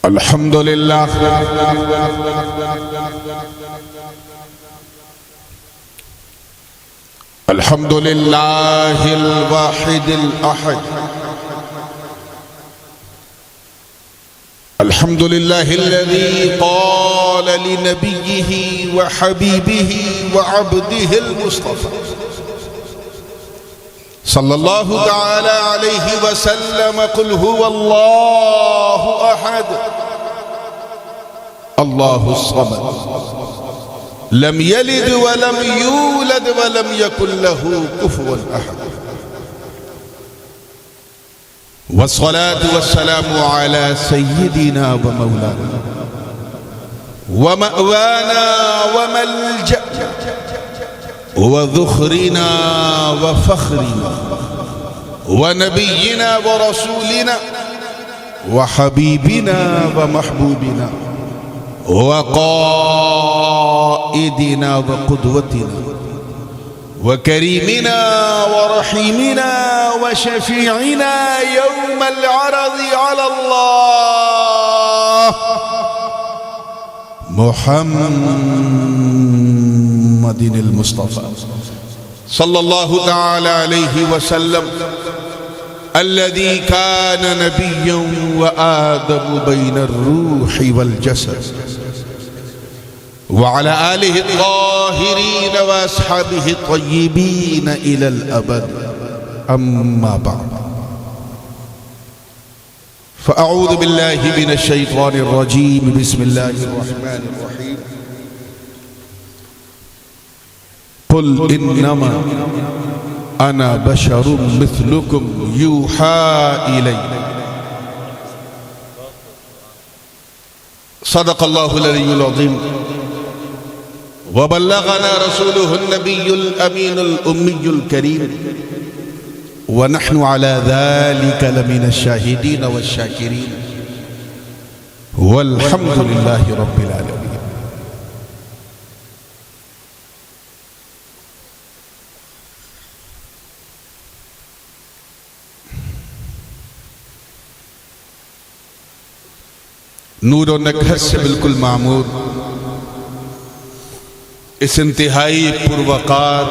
الحمد لله الحمد لله الواحد الأحد الحمد لله الذي قال لنبيه وحبيبه وعبده المصطفى صلى الله تعالى عليه وسلم قل هو الله أحد الله الصمد لم يلد ولم يولد ولم يكن له كفوا أحد والصلاة والسلام على سيدنا ومولانا ومأوانا وملجأنا وذخرنا وفخرنا ونبينا ورسولنا وحبيبنا ومحبوبنا وقائدنا وقدوتنا وكريمنا ورحيمنا وشفيعنا يوم العرض على الله محمد المصطفى صلى الله تعالى عليه وسلم الذي كان نبيا وآدم بين الروح والجسد وعلى آله الطاهرين وأصحابه الطيبين إلى الأبد أما بعد فأعوذ بالله من الشيطان الرجيم بسم الله الرحمن الرحيم قل إنما أنا بشر مثلكم يوحى إلي صدق الله العلي العظيم وبلغنا رسوله النبي الأمين الأمي الكريم ونحن على ذلك لمن الشاهدين والشاكرين والحمد لله رب العالمين نور و نکہت سے بالکل معمور اس انتہائی پروقار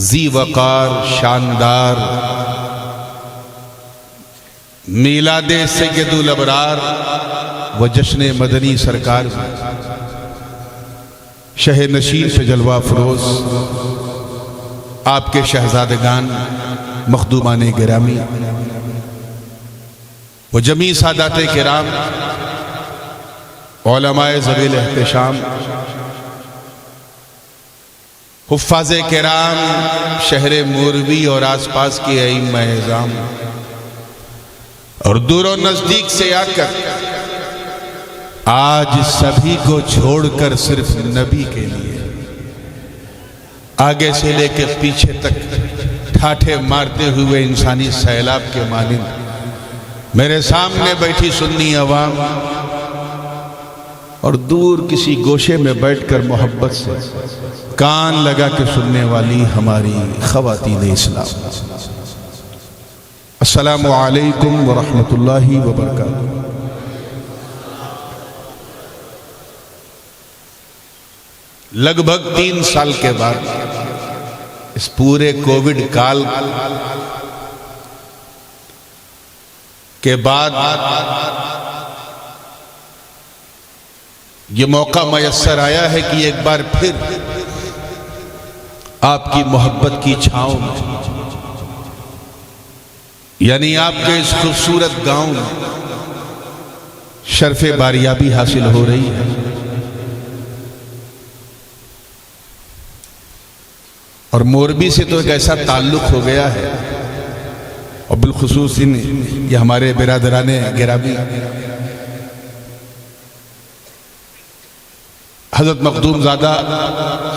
ذی وقار شاندار میلاد سید الابرار و جشن مدنی سرکار شہ نشین پہ جلوہ فروز آپ کے شہزادگان مخدومان گرامی و جمیع سادات کرام علماء ذویل احتشام حفاظ کرام شہر موروی اور آس پاس کی ائمہ اعظام اور دور و نزدیک سے آ کر آج سبھی کو چھوڑ کر صرف نبی کے لیے آگے سے لے کے پیچھے تک ٹھاٹھے مارتے ہوئے انسانی سیلاب کے مانند میرے سامنے بیٹھی سنی عوام اور دور کسی گوشے میں بیٹھ کر محبت سے کان لگا کے سننے والی ہماری خواتین اسلام السلام علیکم ورحمۃ اللہ وبرکاتہ لگ بھگ 3 سال کے بعد اس پورے کووڈ کال کے بعد یہ موقع میسر آیا ہے کہ ایک بار پھر آپ کی محبت کی چھاؤں میں یعنی آپ کے اس خوبصورت گاؤں میں شرف باریابی حاصل ہو رہی ہے اور موربی سے تو ایک ایسا تعلق ہو گیا ہے اور بالخصوص یہ ہمارے برادران گرامی حضرت مخدوم زادہ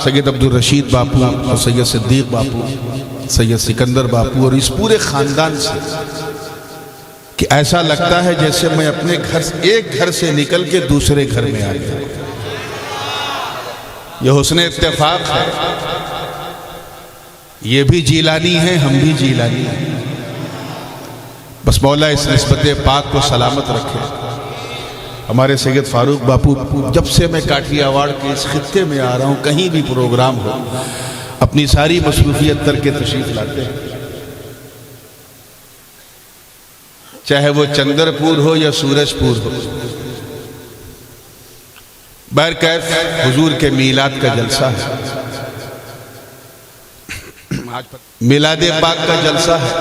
سید عبدالرشید باپو اور سید صدیق باپو سید سکندر باپو اور اس پورے خاندان سے کہ ایسا لگتا ہے جیسے میں اپنے ایک گھر سے نکل کے دوسرے گھر میں آ گیا یہ حسن اتفاق ہے یہ بھی جیلانی ہیں ہم بھی جیلانی ہیں بس مولا اس نسبت پاک کو سلامت رکھے۔ ہمارے سید فاروق باپو جب سے میں کاٹیا واڑ کے اس خطے میں آ رہا ہوں، کہیں بھی پروگرام ہو، اپنی ساری مصروفیت تر کے تشریف لاتے ہیں، چاہے وہ چندر پور ہو یا سورج پور ہو۔ بہرکیف حضور کے میلاد کا جلسہ ہے، میلاد پاک کا جلسہ ہے،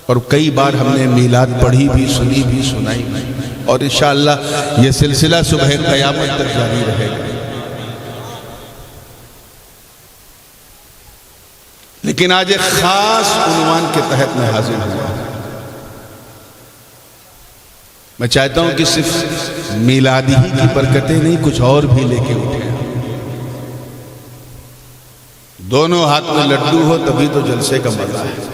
اور کئی بار ہم نے میلاد پڑھی بھی، سنی بھی، سنائی بھی، اور انشاءاللہ یہ سلسلہ صبح قیامت تک جاری رہے گا۔ لیکن آج ایک خاص عنوان کے تحت میں حاضر ہوا ہوں۔ میں چاہتا ہوں کہ صرف میلادی ہی کی برکتیں نہیں، کچھ اور بھی لے کے اٹھے۔ دونوں ہاتھ میں لڈو ہو تبھی تو جلسے کا مزہ ہے۔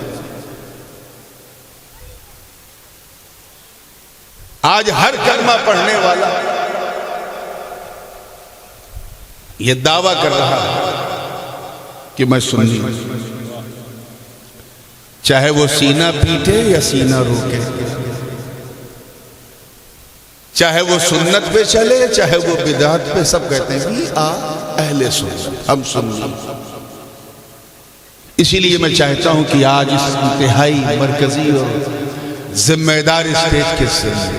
آج ہر کلمہ پڑھنے والا یہ دعویٰ کر رہا ہے کہ میں سنی ہوں، چاہے وہ سینہ پیٹے یا سینہ روکے، چاہے وہ سنت پہ چلے چاہے وہ بدعت پہ، سب کہتے ہیں وی آر اہل سنت، ہم سنی۔ اسی لیے میں چاہتا ہوں کہ آج اس انتہائی مرکزی اور ذمہ دار اسٹیج کے سامنے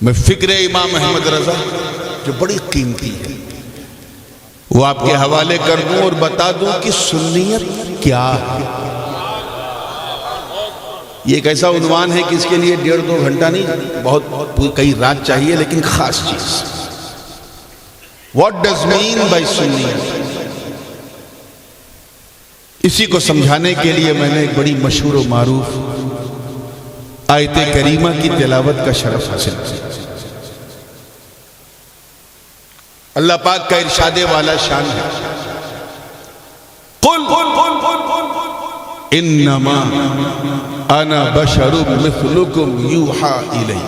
میں فکر امام احمد رضا جو بڑی قیمتی ہے وہ آپ کے حوالے کر دوں اور بتا دوں کہ سنیت کیا ہے۔ یہ ایک ایسا عنوان ہے کہ اس کے لیے 1.5-2 گھنٹہ نہیں، بہت کئی رات چاہیے، لیکن خاص چیز What does mean by Sunit? اسی کو سمجھانے کے لیے میں نے ایک بڑی مشہور و معروف آیت کریمہ کی تلاوت کا شرف حاصل کیا۔ اللہ پاک کا ارشاد والا شان ہے، قل انما انا بشر مثلکم یوحا الی۔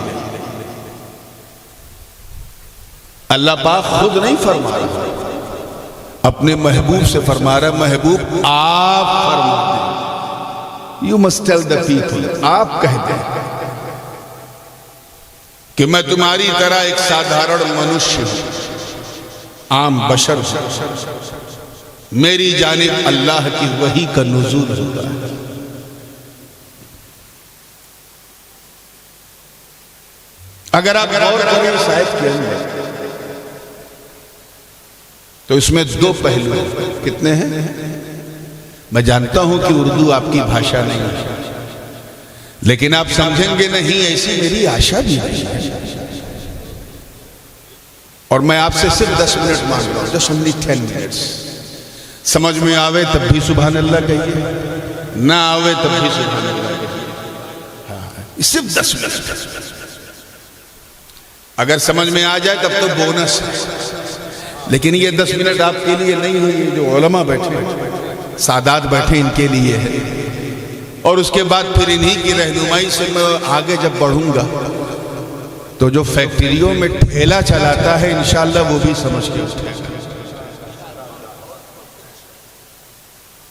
اللہ پاک خود نہیں فرما رہا، اپنے محبوب سے فرما رہا، محبوب آپ فرما دیں۔ You must tell the people، آپ کہہ دیں کہ میں تمہاری طرح ایک سادھارن منشیہ ہوں، عام بشر ہوں، میری جانب اللہ کی وحی کا نزول ہوتا ہے۔ اگر آپ غور کریں اس آیت کے اندر تو اس میں 2 پہلو ہیں۔ کتنے ہیں؟ میں جانتا ہوں کہ اردو آپ کی بھاشا نہیں ہے، لیکن آپ سمجھیں گے نہیں، ایسی میری آشا بھی نہیں ہے۔ اور میں آپ سے صرف 10 منٹ مانگ رہا ہوں، just only 10 minutes۔ سمجھ میں آوے تب بھی سبحان اللہ کہیے، نہ آوے تب بھی سبحان اللہ کہیے، صرف 10 منٹ۔ اگر سمجھ میں آ جائے تب تو بونس ہے، لیکن یہ 10 منٹ آپ کے لیے نہیں ہوئی، یہ جو علماء بیٹھے سادات بیٹھے ان کے لیے ہے، اور اس کے بعد پھر انہی کی رہنمائی سے میں آگے جب بڑھوں گا تو جو فیکٹریوں میں ٹھیلا چلاتا ہے انشاءاللہ وہ بھی سمجھ کے اٹھے گا۔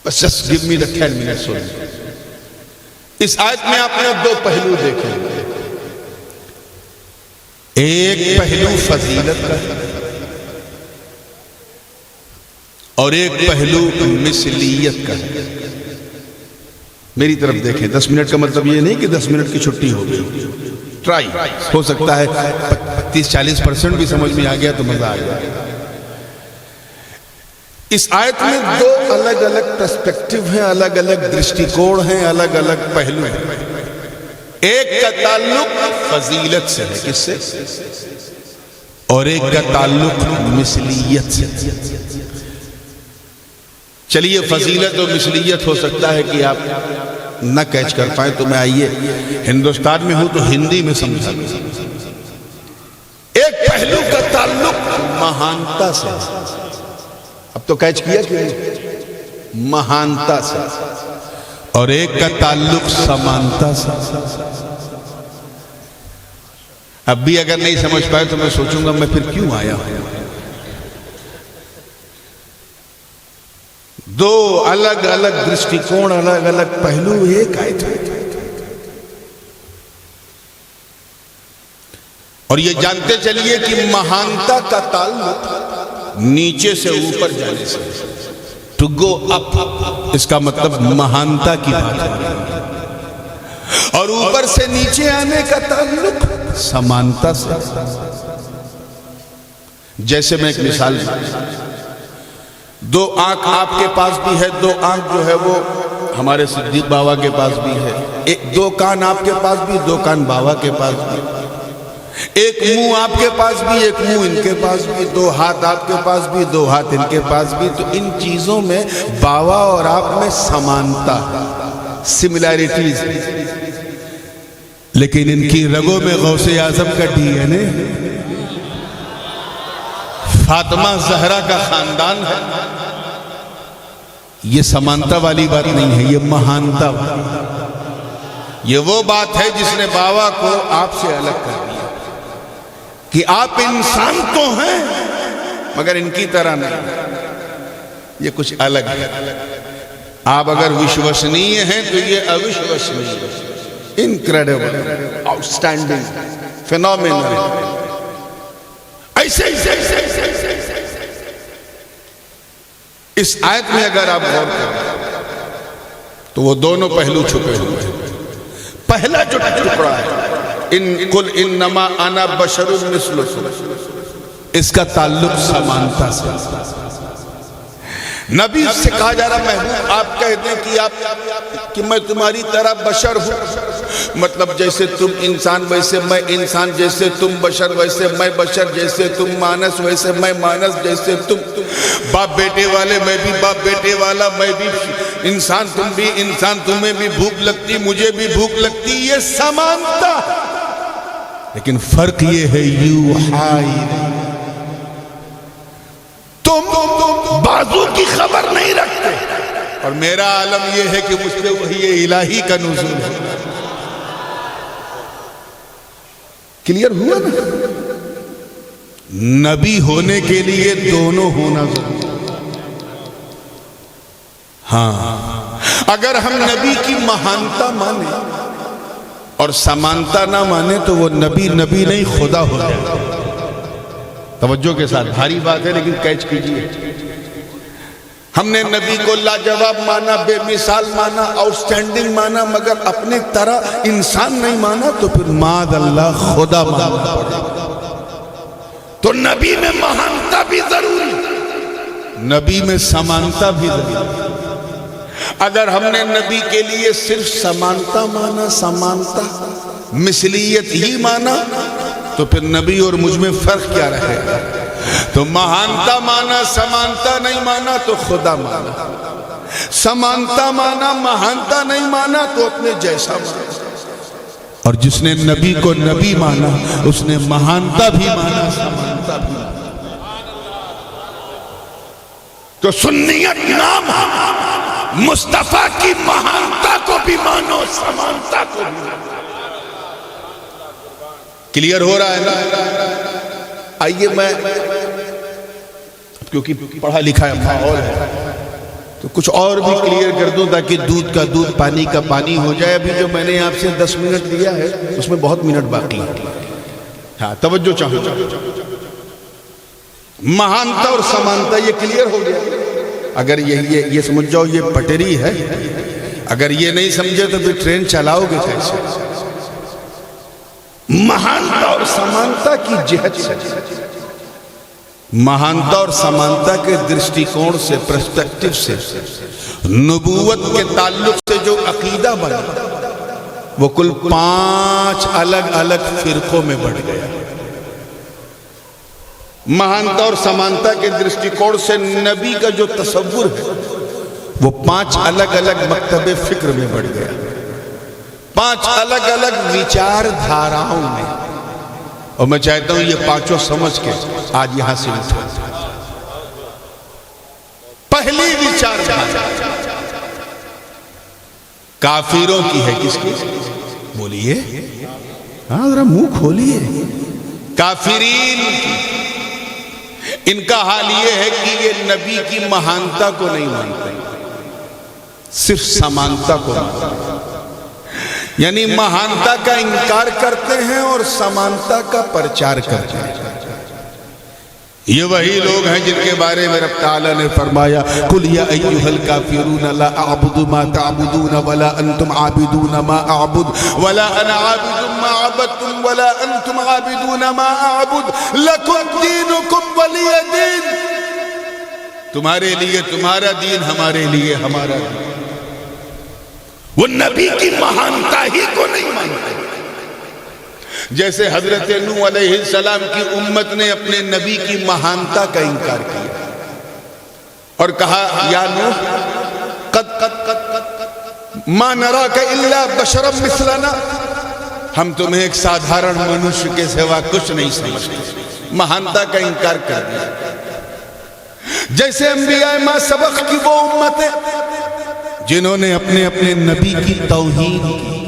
بس just give me the 10 minutes only۔ اس آیت میں آپ نے 2 پہلو دیکھیں گے، ایک پہلو فضیلت کا اور ایک پہلو مثلیت کا ہے۔ میری طرف دیکھیں، 10 منٹ کا مطلب یہ نہیں کہ 10 منٹ کی چھٹی ہو گئی، ٹرائی ہو سکتا ہے 30-40% بھی سمجھ میں آ گیا تو مزہ آ گیا۔ اس آیت میں 2 الگ الگ پرسپیکٹیو ہیں، الگ الگ درشٹیکوڑ ہیں، الگ الگ پہلو ہیں۔ ایک کا تعلق فضیلت سے ہے، کس سے؟ اور ایک کا تعلق مثلیت سے۔ چلیے فضیلت اور مثلیت ہو سکتا ہے کہ آپ نہ کیچ کر پائیں، تو میں آئیے ہندوستان میں ہوں تو ہندی میں سمجھا دوں۔ ایک پہلو کا تعلق مہانتا سے، اب تو کیچ کیا کہ مہانتا سے، اور ایک کا تعلق سمانتا سے۔ اب بھی اگر نہیں سمجھ پائے تو میں سوچوں گا میں پھر کیوں آیا ہوں۔ 2 الگ الگ درشٹیکوণ، الگ الگ پہلو ایک آیت ہے۔ اور یہ جانتے چلیے کہ مہانتا کا تعلق نیچے سے اوپر جانے سے، ٹو گو اپ، اس کا مطلب مہانتا کی بات ہے، اور اوپر سے نیچے آنے کا تعلق سمانتا سے۔ جیسے میں ایک مثال دوں، دو آنکھ آپ کے پاس بھی ہے، دو آنکھ جو ہے وہ ہمارے صدیق بابا کے پاس بھی ہے، دو کان آپ کے پاس بھی، دو کان بابا کے پاس بھی، ایک منہ آپ کے پاس بھی، ایک منہ ان کے پاس بھی، دو ہاتھ آپ کے پاس بھی، دو ہاتھ ان کے پاس بھی۔ تو ان چیزوں میں بابا اور آپ میں سمانتا، سملیرٹیز، لیکن ان کی رگوں میں غوث اعظم کا ڈی این اے، فاطمہ زہرا کا خاندان ہے۔ یہ سمانتا والی بات نہیں ہے، یہ مہانتا والی، یہ وہ بات ہے جس نے بابا کو آپ سے الگ کر دیا کہ آپ انسان تو ہیں مگر ان کی طرح نہیں، یہ کچھ الگ ہے۔ آپ اگر وشوسنیہ ہیں تو یہ اوشوسنیہ ہے، انکریڈیبل، آؤٹ سٹینڈنگ، فینومینل، ایسے اس آیت میں اگر آپ غور کریں تو وہ دونوں پہلو چھپے ہوئے ہیں۔ پہلا جو ٹکڑا ہے، قل انما انا بشر مثلکم، اس کا تعلق سمانتا سے۔ نبی سے کہا جا رہا محبوب آپ کہتے ہیں کہ میں تمہاری طرح بشر ہوں، مطلب جیسے تم انسان ویسے میں انسان، جیسے تم بشر ویسے میں بشر، جیسے تم مانس ویسے میں مانس، جیسے تم باپ بیٹے والے میں بھی باپ بیٹے والا، میں بھی انسان تم بھی انسان، تمہیں بھی بھوک لگتی مجھے بھی بھوک لگتی، یہ سمانتا۔ لیکن فرق یہ ہے یوحائی، تم بازو کی خبر نہیں رکھتے، اور میرا عالم یہ ہے کہ مجھ پہ وحی الہی کا نزول ہے۔ کلیئر ہوا نا؟ نبی ہونے کے لیے دونوں ہونا ضروری۔ ہاں، اگر ہم نبی کی مہانتا مانے اور سمانتا نہ مانے تو وہ نبی نہیں خدا ہو جائے۔ توجہ کے ساتھ، بھاری بات ہے لیکن کیچ کیجئے۔ ہم نے نبی کو لاجواب مانا، بے مثال مانا، آؤٹ سٹینڈنگ مانا، مگر اپنے طرح انسان نہیں مانا تو پھر معاذ اللہ خدا مانا پڑے۔ تو نبی میں مہانتا بھی ضروری، نبی میں سمانتا بھی ضروری۔ اگر ہم نے نبی کے لیے صرف سمانتا مانا، سمانتا مثلیت ہی مانا تو پھر نبی اور مجھ میں فرق کیا رہے گا؟ تو مہانتا مانا، سمانتا نہیں مانا تو خدا مانا، سمانتا مانا مہانتا نہیں مانا تو اپنے جیسا مانا۔ اور جس نے نبی کو نبی مانا اس نے مہانتا بھی مانا، سمانتا بھی مانا۔ تو سنیت نام مصطفیٰ کی مہانتا کو بھی مانو، سمانتا کو بھی مانو۔ کلیئر ہو رہا ہے نا؟ آئیے میں کیونکہ پڑھا لکھا ہے ماحول ہے تو کچھ اور بھی کلیئر کر دوں تاکہ دودھ کا دودھ پانی کا پانی ہو جائے۔ ابھی جو میں نے آپ سے 10 منٹ لیا ہے اس میں بہت منٹ باقی ہے۔ ہاں، توجہ چاہوں، مہانتا اور سمانتا یہ کلیئر ہو گیا۔ اگر یہ سمجھ جاؤ یہ پٹری ہے، اگر یہ نہیں سمجھے تو پھر ٹرین چلاؤ گے کیسے؟ مہانتا اور سمانتا کی جہت سے، مہانتا اور سمانتا کے درشٹی کون سے، پرسپیکٹیو سے، نبوت کے تعلق سے جو عقیدہ بنا وہ کل 5 الگ الگ فرقوں میں بڑھ گیا۔ مہانتا اور سمانتا کے درشٹی کون سے نبی کا جو تصور ہے وہ 5 الگ الگ مکتب فکر میں بڑھ گیا، 5 الگ الگ وچار دھاراؤں میں۔ اور میں چاہتا ہوں یہ 5 سمجھ کے آج یہاں سے اٹھا۔ پہلی وچار دھارا کافروں کی ہے، کس کی؟ بولیے، ہاں ذرا منہ کھولیے۔ کافرین کی۔ ان کا حال یہ ہے کہ یہ نبی کی مہانتا کو نہیں مانتے، صرف سمانتا کو مانتے۔ یعنی مہانتا کا انکار کرتے ہیں اور سمانتا کا پرچار کرتے ہیں۔ یہ وہی لوگ ہیں جن کے بارے میں رب تعالیٰ نے فرمایا قُلْ يَا أَيُّهَا الْكَافِرُونَ لَا أَعْبُدُ مَا تَعْبُدُونَ وَلَا أَنْتُمْ عَابِدُونَ مَا أَعْبُدُ وَلَا أَنَا عَابِدٌ مَا عَبَدتُّمْ وَلَا أَنْتُمْ عَابِدُونَ مَا أَعْبُدُ لَكُمْ دِينُكُمْ وَلِيَ دِينِ، تمہارے لیے تمہارا دین، ہمارے لیے ہمارا دین۔ وہ نبی کی مہانتا ہی کو نہیں مانتے، جیسے حضرت نوح علیہ السلام کی امت نے اپنے نبی کی مہانتا کا انکار کیا اور کہا یا نوح قد ما نراک الا بشرا مثلنا، ہم تمہیں ایک سادھارن منوش کے سوا کچھ نہیں سمجھتے، مہانتا کا انکار کر دیا۔ جیسے انبیاء ما سبق کی وہ امتیں جنہوں نے اپنے اپنے نبی کی توہین کی،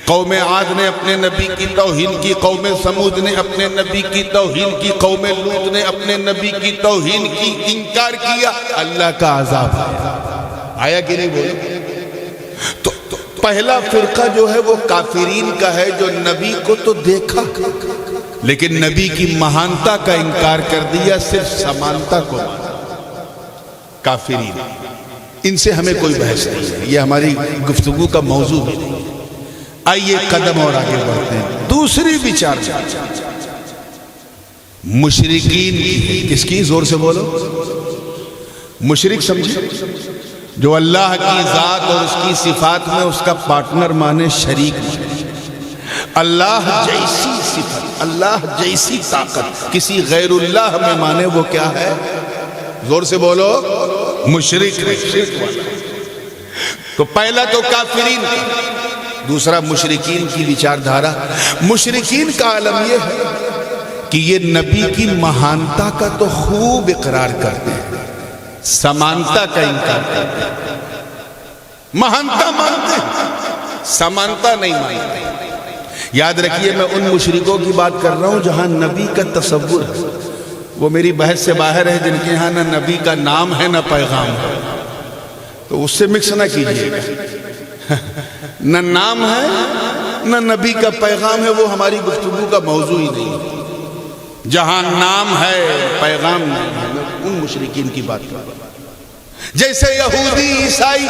قوم عاد نے اپنے نبی کی توہین کی، قوم سمود نے اپنے نبی کی توہین کی، قوم لوط نے اپنے نبی کی توہین کی، انکار کیا، اللہ کا عذاب آیا کہ نہیں بولے؟ تو پہلا فرقہ جو ہے وہ کافرین کا ہے، جو نبی کو تو دیکھا لیکن نبی کی مہانتا کا انکار کر دیا، صرف سمانتا کو مانا۔ کافرین، ان سے ہمیں کوئی بحث نہیں ہے، یہ ہماری گفتگو کا موضوع ہے۔ آئیے قدم اور آگے بڑھتے ہیں۔ دوسری بچار مشرکین کی، کس کی؟ زور سے بولو۔ مشرک سمجھے؟ جو اللہ کی ذات اور اس کی صفات میں اس کا پارٹنر مانے، شریک مانے، اللہ جیسی صفت، اللہ جیسی طاقت کسی غیر اللہ میں مانے، وہ کیا ہے؟ زور سے بولو، مشرک ہے۔ تو پہلا تو کافرین، دوسرا مشرکین کی وچار دھارا۔ مشرکین کا عالم یہ ہے کہ یہ نبی کی مہانتا کا تو خوب اقرار کرتے ہیں، سمانتا کا انکار کرتے ہیں۔ مہانتا مانتے ہیں، سمانتا نہیں مانتے۔ یاد رکھیے میں ان مشرکوں کی بات کر رہا ہوں جہاں نبی کا تصور ہے، وہ میری بحث سے باہر ہے، جن کے ہاں نہ نبی کا نام ہے نہ پیغام ہے، تو اس سے مکس نہ کیجیے گا۔ نہ نام ہے نہ نبی کا پیغام ہے، وہ ہماری گفتگو کا موضوع ہی نہیں ہے۔ جہاں نام ہے پیغام نہیں ہے، میں ان مشرکین کی بات کر رہا ہوں، جیسے یہودی، عیسائی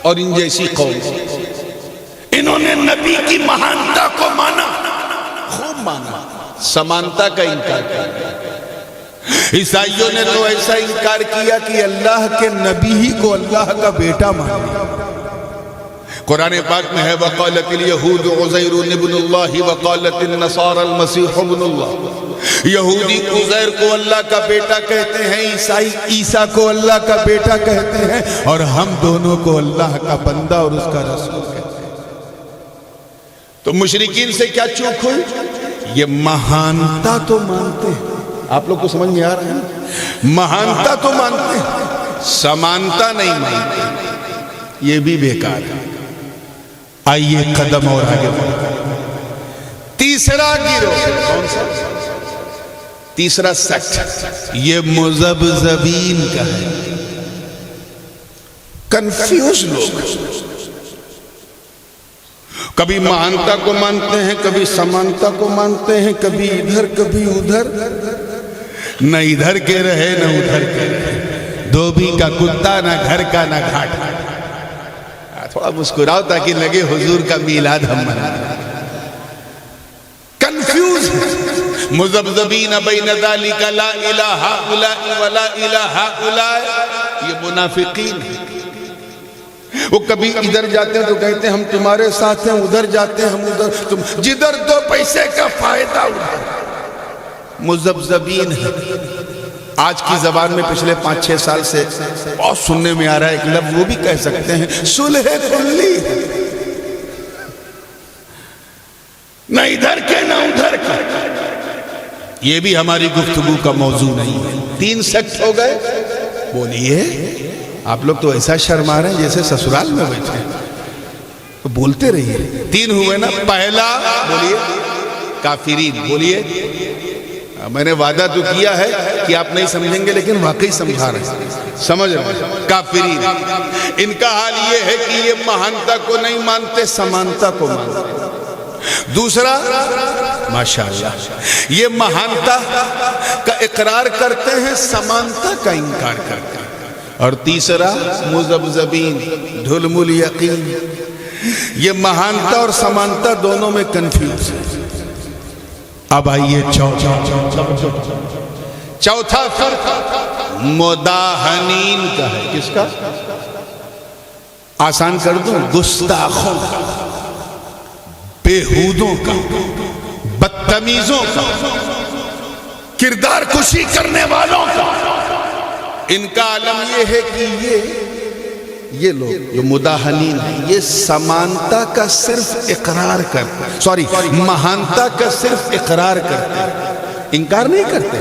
اور ان جیسی قوم، انہوں نے نبی کی مہانتا کو مانا، خوب مانا، سمانتا کا انکار کیا۔ عیسائیوں نے تو ایسا انکار کیا کہ اللہ کے نبی ہی کو اللہ کا بیٹا مانا۔ قرآن پاک میں ہے وَقَالَتِ الْيَهُودُ عُزَيْرٌ ابْنُ اللَّهِ وَقَالَتِ النَّصَارَى الْمَسِيحُ ابْنُ اللَّهِ۔ یہودی عزیر کو اللہ کا بیٹا کہتے ہیں، عیسائی عیسیٰ کو اللہ کا بیٹا کہتے ہیں، اور ہم دونوں کو اللہ کا بندہ اور اس کا رسول کہتے ہیں۔ تو مشرکین سے کیا چوک ہوئی؟ یہ مہانتا تو مانتے ہیں، آپ لوگ کو سمجھ میں آ رہا ہے؟ مہانتا تو مانتے ہیں، سمانتا نہیں مانتے، یہ بھی بیکار ہے۔ آئیے قدم اور آگے بڑھتے ہیں۔ تیسرا گروہ، کون سا؟ تیسرا سیکٹ، یہ مذبذبین کا ہے، کنفیوز لوگ، کبھی مہانتا کو مانتے ہیں، کبھی سمانتا کو مانتے ہیں، کبھی ادھر کبھی ادھر، نہ ادھر کے رہے نہ ادھر کے رہے، دھوبی کا کتا نہ گھر کا نہ گھاٹ۔ تھوڑا مسکراؤ تاکہ لگے حضور کا میلاد ہم منا رہے ہیں۔ کنفیوز مذبذبین بین ذالک لا الہ ہؤلاء ولا الہ ہؤلاء، یہ منافقین ہیں۔ وہ کبھی ادھر جاتے ہیں تو کہتے ہیں ہم تمہارے ساتھ ہیں، ادھر جاتے ہیں ہم ادھر، تم جدھر دو پیسے کا فائدہ ادھر، مذبذبین ہیں۔ آج کی زبان میں پچھلے 5-6 سال سے بہت سننے میں آ رہا ہے ایک لفظ، وہ بھی کہہ سکتے ہیں صلح کلی، نہ ادھر کے نہ ادھر کے۔ یہ بھی ہماری گفتگو کا موضوع نہیں ہے۔ 3 سیکٹ ہو گئے، بولیے آپ لوگ تو ایسا شرما رہے ہیں جیسے سسرال میں بیٹھے ہیں، تو بولتے رہیے۔ 3 ہوئے نا، پہلا بولیے کافرین، بولیے میں نے وعدہ تو کیا ہے کہ آپ نہیں سمجھیں گے لیکن واقعی سمجھا رہے ہیں, سمجھ رہے ہیں. کافرین ان کا حال یہ ہے کہ یہ مہانتا کو نہیں مانتے, سمانتا کو مانتے. دوسرا ماشاءاللہ یہ مہانتا کا اقرار کرتے ہیں, سمانتا کا انکار کرتے ہیں. اور تیسرا مذبذبین دھلم الیقین, یہ مہانتا اور سمانتا دونوں میں کنفیوز ہے. اب آئیے چوتھا فرق مداہنین کا ہے. کس کا؟ آسان کر دوں, گستاخوں کا, بےہودوں کا, بدتمیزوں کا, کردار کشی کرنے والوں کا. ان کا عالم یہ ہے کہ یہ لوگ جو مداہنین ہیں یہ سمانتا کا صرف اقرار کرتے ہیں, مہانتا کا صرف اقرار کرتے ہیں, انکار نہیں کرتے,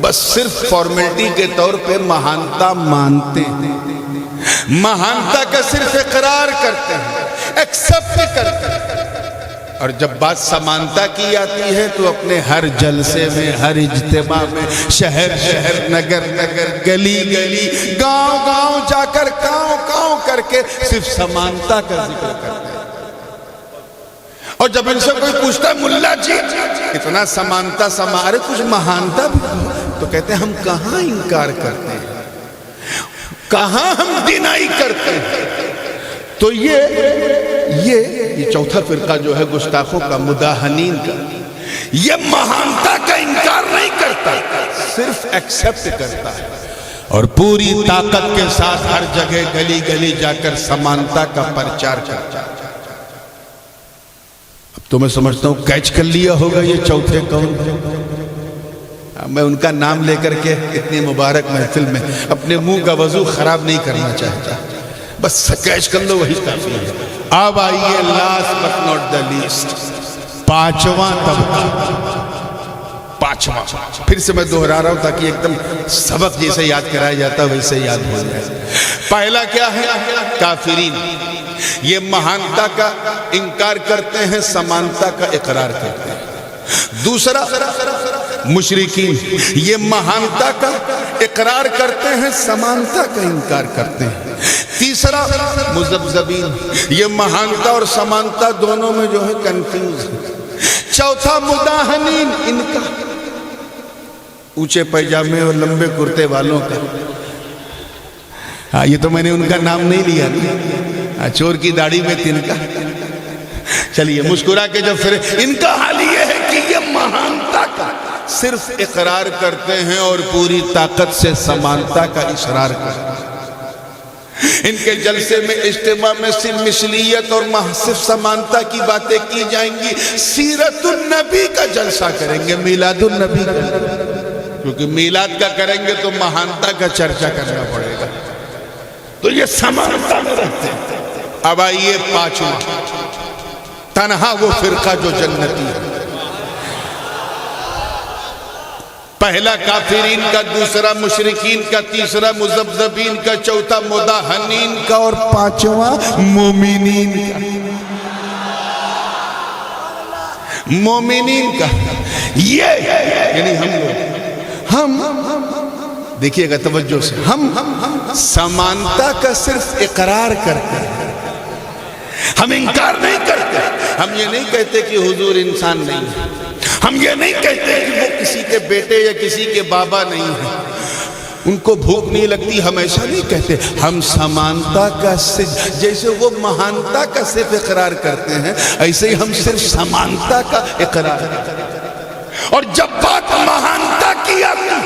بس صرف فارمیلٹی کے طور پہ مہانتا مانتے ہیں. مہانتا کا صرف اقرار کرتے ہیں, ایکسپٹ کرتے ہیں. اور جب بات سمانتا کی آتی ہے تو اپنے ہر جلسے میں, ہر اجتماع میں, شہر شہر, نگر نگر, گلی گلی, گاؤں گاؤں جا کر کاؤں کاؤں کر کے صرف سمانتا کا ذکر کرتے ہیں. اور جب ان سے کوئی پوچھتا ہے ملا جی اتنا سمانتا ارے کچھ مہانتا بھی تو کہتے ہیں ہم کہاں انکار کرتے ہیں, کہاں ہم ڈینائی کرتے ہیں. تو یہ چوتھا فرقہ جو ہے گستاخوں کا, مداہنین کا, یہ مہانتا کا انکار نہیں کرتا, صرف ایکسپٹ کرتا ہے. اور پوری طاقت کے ساتھ ہر جگہ گلی گلی جا کر سمانتا کا پرچار کرتا ہے. اب تو میں سمجھتا ہوں کیچ کر لیا ہوگا یہ چوتھے کون. میں ان کا نام لے کر کے اتنی مبارک محفل میں اپنے منہ کا وضو خراب نہیں کرنا چاہتا, بس کیچ کر لو وہی کافی ہے. اب آئیے last but not the least, پانچواں طبقہ. پانچواں پھر سے میں دہرا رہا ہوں تاکہ ایک دم سبق جیسے یاد کرایا جاتا ویسے یاد ہو جائے. پہلا کیا ہے؟ کافرین, یہ مہانتا کا انکار کرتے ہیں, سمانتا کا اقرار کرتے ہیں. دوسرا مشرکین, یہ مہانتا کا اقرار کرتے ہیں, سمانتا کا انکار کرتے ہیں. تیسرا مذبذبین, یہ مہانتا اور سمانتا دونوں میں جو ہے کنفیوز ہے. چوتھا مداہنین, ان کا اونچے پیجامے اور لمبے کرتے والوں کا. یہ تو میں نے ان کا نام نہیں لیا نا, چور کی داڑھی میں تن کا. چلیے مسکرا کے جب پھر, ان کا حال یہ ہے کہ یہ مہانتا کا صرف اقرار کرتے ہیں اور پوری طاقت سے سمانتا کا اصرار کرتے ہیں. ان کے جلسے میں, اجتماع میں صرف مثلیت اور صرف سمانتا کی باتیں کی جائیں گی. سیرت النبی کا جلسہ کریں گے, میلاد النبی کا, کیونکہ میلاد کا کریں گے تو مہانتا کا چرچا کرنا پڑے گا, تو یہ سمانتا میں رہتے ہیں. اب آئیے پانچواں, تنہا وہ فرقہ جو جنتی ہے. پہلا کافرین کا, دوسرا مشرکین کا, تیسرا مذبذبین کا, چوتھا مداہنین کا, اور پانچواں مومنین کا. مومنین کا یہ یعنی ہم لوگ, ہم دیکھیے گا توجہ سے, ہم سمانتا کا صرف اقرار کرتے ہیں, ہم انکار نہیں کرتے. ہم یہ نہیں کہتے کہ حضور انسان نہیں ہے, ہم یہ نہیں کہتے کہ وہ کسی کے بیٹے یا کسی کے بابا نہیں ہیں, ان کو بھوک نہیں لگتی, ہم ایسا نہیں کہتے. ہم سمانتا کا صرف, جیسے وہ مہانتا کا صرف اقرار کرتے ہیں ایسے ہی ہم صرف سمانتا کا اقرار کرتے ہیں. اور جب بات مہانتا کی آتی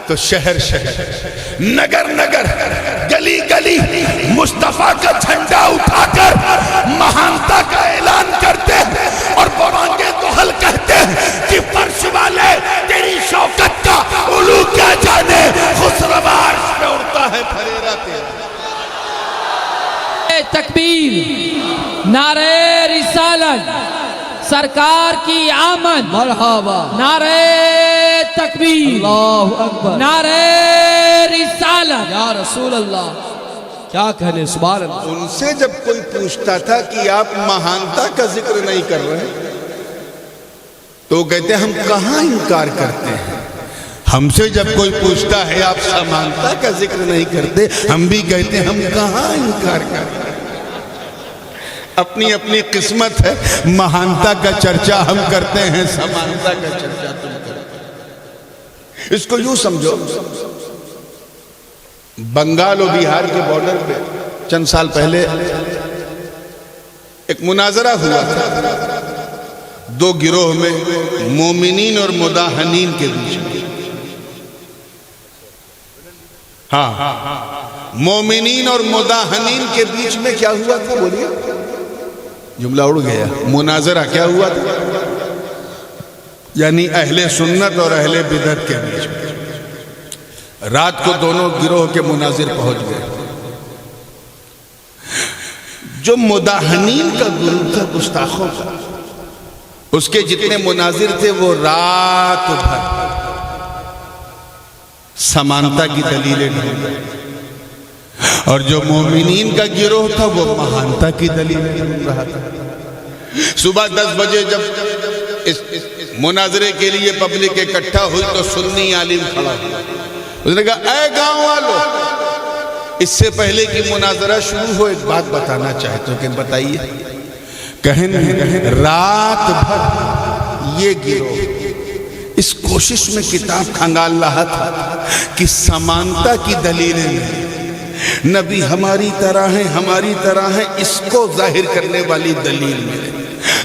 تو شہر شہر, نگر نگر, گلی گلی مصطفیٰ کا جھنڈا اٹھا کر مہانتا کا اعلان کرتے ہیں, اور بوانگے تو حل کہتے ہیں کہ فرش والے تیری شوکت کا علو کیا جانے, خسرو عرش پہ اڑتا ہے پھریرا تیرا. تکبیر, نعرہ رسالت, سرکار کی آمد, مرحبا, نعرہ تکبیر, اللہ اکبر, نعرہ رسالت. یا رسول اللہ, کیا کہنے, سبحان اللہ. ان سے جب کوئی پوچھتا تھا کہ آپ مہانتا کا ذکر نہیں کر رہے, تو وہ کہتے ہیں ہم کہاں انکار کرتے ہیں؟ ہم سے جب کوئی پوچھتا ہے آپ سمانتا کا ذکر نہیں کرتے، ہم بھی کہتے ہیں ہم کہاں انکار کرتے ہیں۔ اپنی اپنی قسمت ہے، مہانتا کا چرچا ہم کرتے ہیں، سمانتا کا چرچا تم کرتے ہیں۔ اس کو یوں سمجھو، بنگال و بہار کے بارڈر پہ چند سال پہلے ایک مناظرہ ہوا تھا دو گروہ میں، مومنین اور مداہنین کے بیچ میں۔ ہاں، مومنین اور مداہنین کے بیچ میں کیا ہوا تھا؟ بولیے، جملہ اڑ گیا۔ مناظرہ کیا ہوا تھا؟ یعنی اہل سنت اور اہل بدعت کے بیچ میں۔ رات کو دونوں گروہ کے مناظر پہنچ گئے۔ جو مداہنین کا گروہ تھا گستاخوں کا، اس کے جتنے مناظر تھے وہ رات بھر سمانتا کی دلیلیں ڈھونڈ رہے تھے، اور جو مومنین کا گروہ تھا وہ مہانتا کی دلیلیں ڈھونڈ رہا تھا۔ صبح 10 بجے جب اس مناظرے کے لیے پبلک اکٹھا ہوئی تو سنی عالم کھڑا ہوا، اس نے کہا اے گاؤں والوں، اس سے پہلے کہ مناظرہ شروع ہو ایک بات بتانا چاہتے ہو کہ بتائیے۔ کہنے رات بھر یہ گروہ اس کوشش میں کتاب کھنگال رہا تھا کہ سمانتا کی دلیلیں نہیں، نبی ہماری طرح ہیں، ہماری طرح ہیں، اس کو ظاہر کرنے والی دلیل ملے،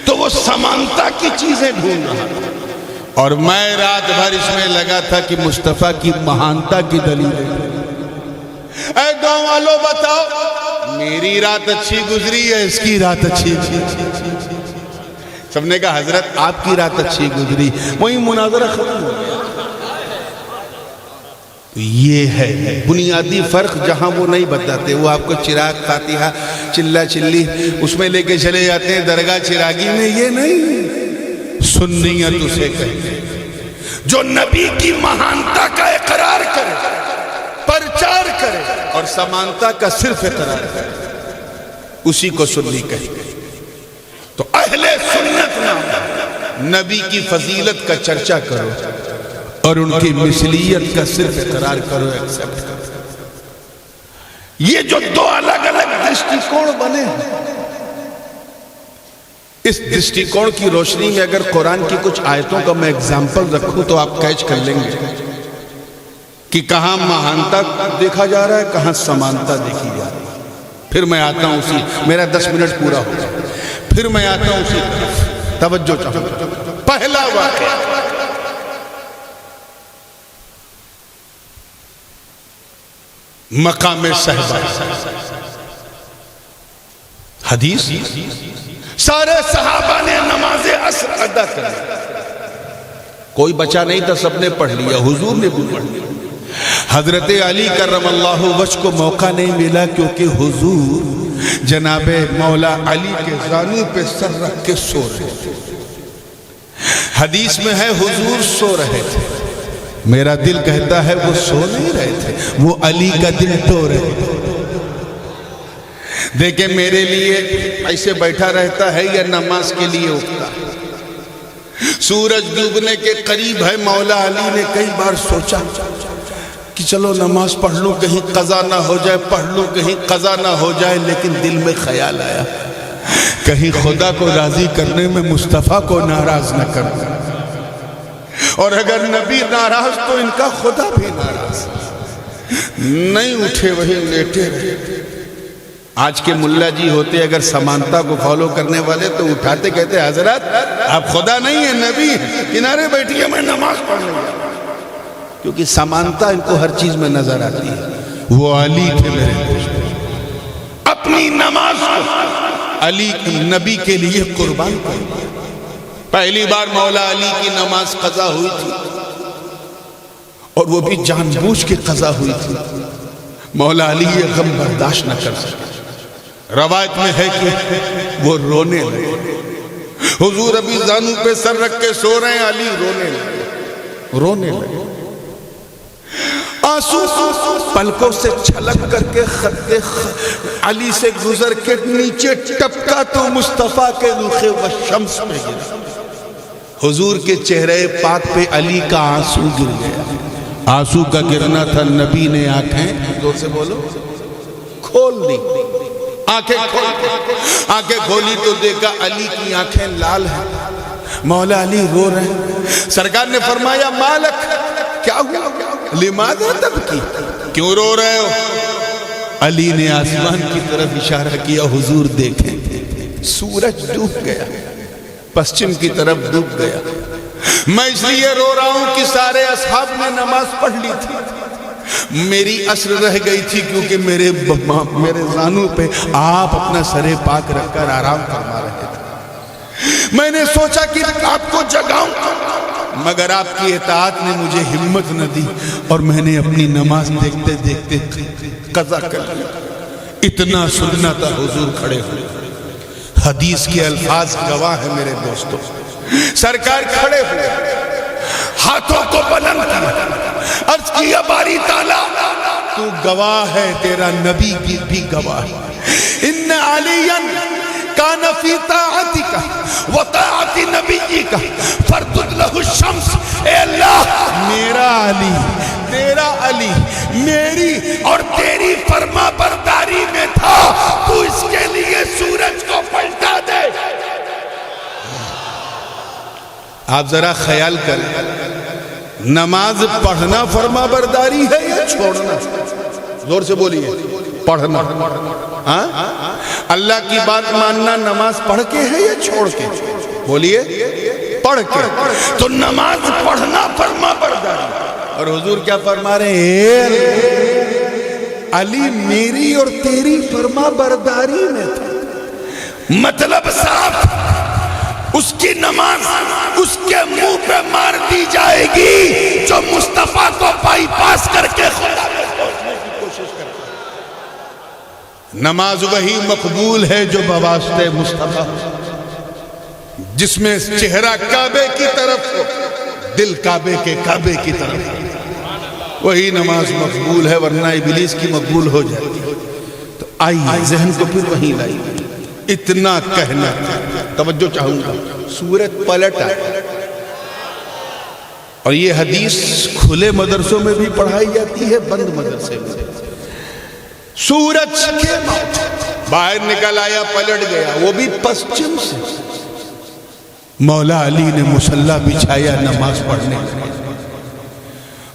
تو وہ سمانتا کی چیزیں ڈھونڈ رہا تھا، اور میں رات بھر اس میں لگا تھا کہ مصطفیٰ کی مہانتا کی دلیلیں۔ اے گاؤں والوں بتاؤ، میری رات اچھی گزری ہے، اس کی رات اچھی گزری؟ سب نے کہا حضرت آپ کی رات اچھی گزری، وہی مناظرہ ختم ہو گیا۔ یہ ہے بنیادی فرق، جہاں وہ نہیں بتاتے، وہ آپ کو چراغ فاتحہ چلا چلی اس میں لے کے چلے جاتے ہیں درگاہ چراغی میں، یہ نہیں سنیت اسے کہتے جو نبی کی مہانتا کا اقرار کرے، پرچار کرے اور سمانتا کا صرف اقرار کرے، اسی کو سنی کہتے۔ تو اہل سنت نام نبی کی فضیلت کا چرچا کرو اور ان کی مثلیت کا صرف اقرار کرو، ایکسپٹ کرو۔ یہ جو دو الگ الگ دشٹیکون بنے ہیں، اس دشٹیکون کی روشنی میں اگر قرآن کی کچھ آیتوں کا میں اگزامپل رکھوں تو آپ کیچ کر لیں گے کہ کہاں مہانتا دیکھا جا رہا ہے، کہاں سمانتا دیکھی جا رہی ہے۔ پھر میں آتا ہوں اسی، میرا 10 منٹ پورا ہو جائے، پھر میں آتا ہوں اسی توجہ چاہوں۔ پہلا واقعہ، مقام صحبہ، حدیث سارے صحابہ نے نماز عصر ادا کر لی، کوئی بچا نہیں تھا، سب نے پڑھ لیا، حضور نے بھی پڑھ لیا۔ حضرت علی کرم اللہ وجہ کو موقع نہیں ملا کیونکہ حضور جناب مولا علی کے زانو پہ سر رکھ کے سو رہے تھے۔ حدیث میں ہے حضور سو رہے تھے، میرا دل کہتا ہے وہ سو نہیں رہے تھے، وہ علی کا دل تو رہے تھے۔ دیکھیں میرے لیے ایسے بیٹھا رہتا ہے یا نماز کے لیے اٹھتا ہے؟ سورج ڈوبنے کے قریب ہے، مولا علی نے کئی بار سوچا کہ چلو نماز پڑھ لوں کہیں قضا نہ ہو جائے، پڑھ لوں کہیں قضا نہ ہو جائے، لیکن دل میں خیال آیا کہیں خدا کو راضی کرنے میں مصطفیٰ کو ناراض نہ کر دیں، اور اگر نبی ناراض تو ان کا خدا بھی ناراض۔ نہیں اٹھے، وہی لیٹے رہے۔ آج کے ملا جی ہوتے اگر سمانتا کو فالو کرنے والے تو اٹھاتے، کہتے حضرت آپ خدا نہیں ہیں، نبی ہیں، کنارے بیٹھیے میں نماز پڑھنے جا، کیونکہ سمانتا ان کو ہر چیز میں نظر آتی ہے۔ وہ علی تھے میرے دوست، اپنی نماز کو علی نبی کے لیے قربان کر دیا۔ پہلی بار مولا علی کی نماز قضا ہوئی تھی، اور وہ بھی جان بوجھ کے قضا ہوئی تھی۔ مولا علی یہ غم برداشت نہ کر سکے، روایت میں ہے کہ وہ رونے لگے۔ حضور ابھی زانو پہ سر رکھ کے سو رہے ہیں، علی رونے لگے۔ آنسو پلکوں سے چھلک کر کے خط علی سے گزر کے نیچے ٹپکا تو مصطفیٰ کے رخ و شمس پہ گرا۔ حضور کے چہرے پاک پہ علی کا آنسو گر گیا. آنسو کا گرنا تھا. نبی نے آنکھیں زور سے بولو کھول دی. آنکھیں کھولی تو دیکھا علی کی آنکھیں لال ہیں. مولا علی رو رہے ہیں. سرکار نے فرمایا مالک کیا ہوا؟ لماذا تبکی؟ کیوں رو رہے ہو؟ علی نے آسمان کی طرف اشارہ کیا. حضور دیکھیں سورج ڈوب گیا, پشچم کی طرف ڈوب گیا. میں اس لیے رو رہا ہوں کہ سارے اصحاب نے نماز پڑھ لی تھی, میری عصر رہ گئی تھی کیونکہ میرے زانوں پہ آپ اپنا سر پاک رکھ کر آرام فرما رہے تھے. میں نے سوچا کہ آپ کو جگاؤں, مگر آپ کی اطاعت نے مجھے ہمت نہ دی اور میں نے اپنی نماز دیکھتے دیکھتے قضا کر لی. اتنا سننا تھا. حضور کھڑے ہوئے. حدیث کے الفاظ گواہ ہیں میرے دوستوں. سرکار کھڑے ہوئے, ہاتھوں کو بلند کیا, عرض کیا باری تعالیٰ تو گواہ ہے, تیرا نبی بھی گواہ ہے. ان علیاً کان فی طاعتک و طاعت نبیک فردد لہ الشمس. اے اللہ میرا علی, تیرا علی میری اور تیری فرما برداری میں تھا, تو اس کے لیے سورج کو پلٹا دے. آپ ذرا خیال کریں, نماز پڑھنا فرما برداری ہے یا چھوڑنا؟ زور سے بولیے. پڑھنا. اللہ کی بات ماننا نماز پڑھ کے ہے یا چھوڑ کے؟ بولیے. پڑھ کے. تو نماز پڑھنا فرما برداری. اور حضور کیا فرما رہے ہیں؟ علی میری اور تیری فرما برداری میں تھا. مطلب صاف, اس کی نماز اس کے منہ پہ مار دی جائے گی جو مصطفیٰ کو بائی پاس کر کے خدا میں پہنچنے کی کوشش کرتا ہے. نماز وہی مقبول ہے جو بواسطے مصطفیٰ, جس میں چہرہ کعبے کی طرف ہو, دل کعبے کے کعبے کی طرف ہو, وہی نماز مقبول ہے, ورنہ ابلیس کی مقبول ہو جاتی ہے. تو آئیے ذہن کو پھر وہیں لائیے. اتنا کہنا توجہ چاہوں گا. سورج پلٹ آئے, اور یہ حدیث کھلے مدرسوں میں بھی پڑھائی جاتی ہے, بند مدرسے میں. سورج باہر نکل آیا, پلٹ گیا, وہ بھی پشچم سے. مولا علی نے مصلی بچھایا نماز پڑھنے.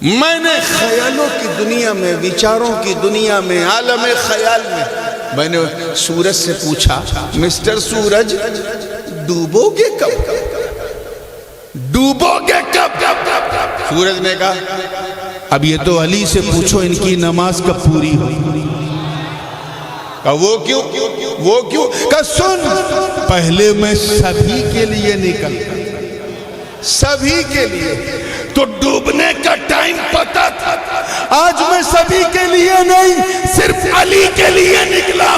میں نے خیالوں کی دنیا میں, وچاروں کی دنیا میں, عالم خیال میں نے سورج سے پوچھا, مسٹر سورج ڈوبو گے کب؟ ڈوبو گے کب؟ سورج نے کہا اب یہ تو علی سے پوچھو ان کی نماز کب پوری ہوئی. کہا وہ کیوں؟ وہ کیوں؟ کہا سن, پہلے میں سبھی کے لیے نکلتا, سبھی کے لیے, تو ڈوبنے کا ٹائم پتا تھا. آج میں سبھی کے لیے نہیں, صرف علی کے لیے نکلا.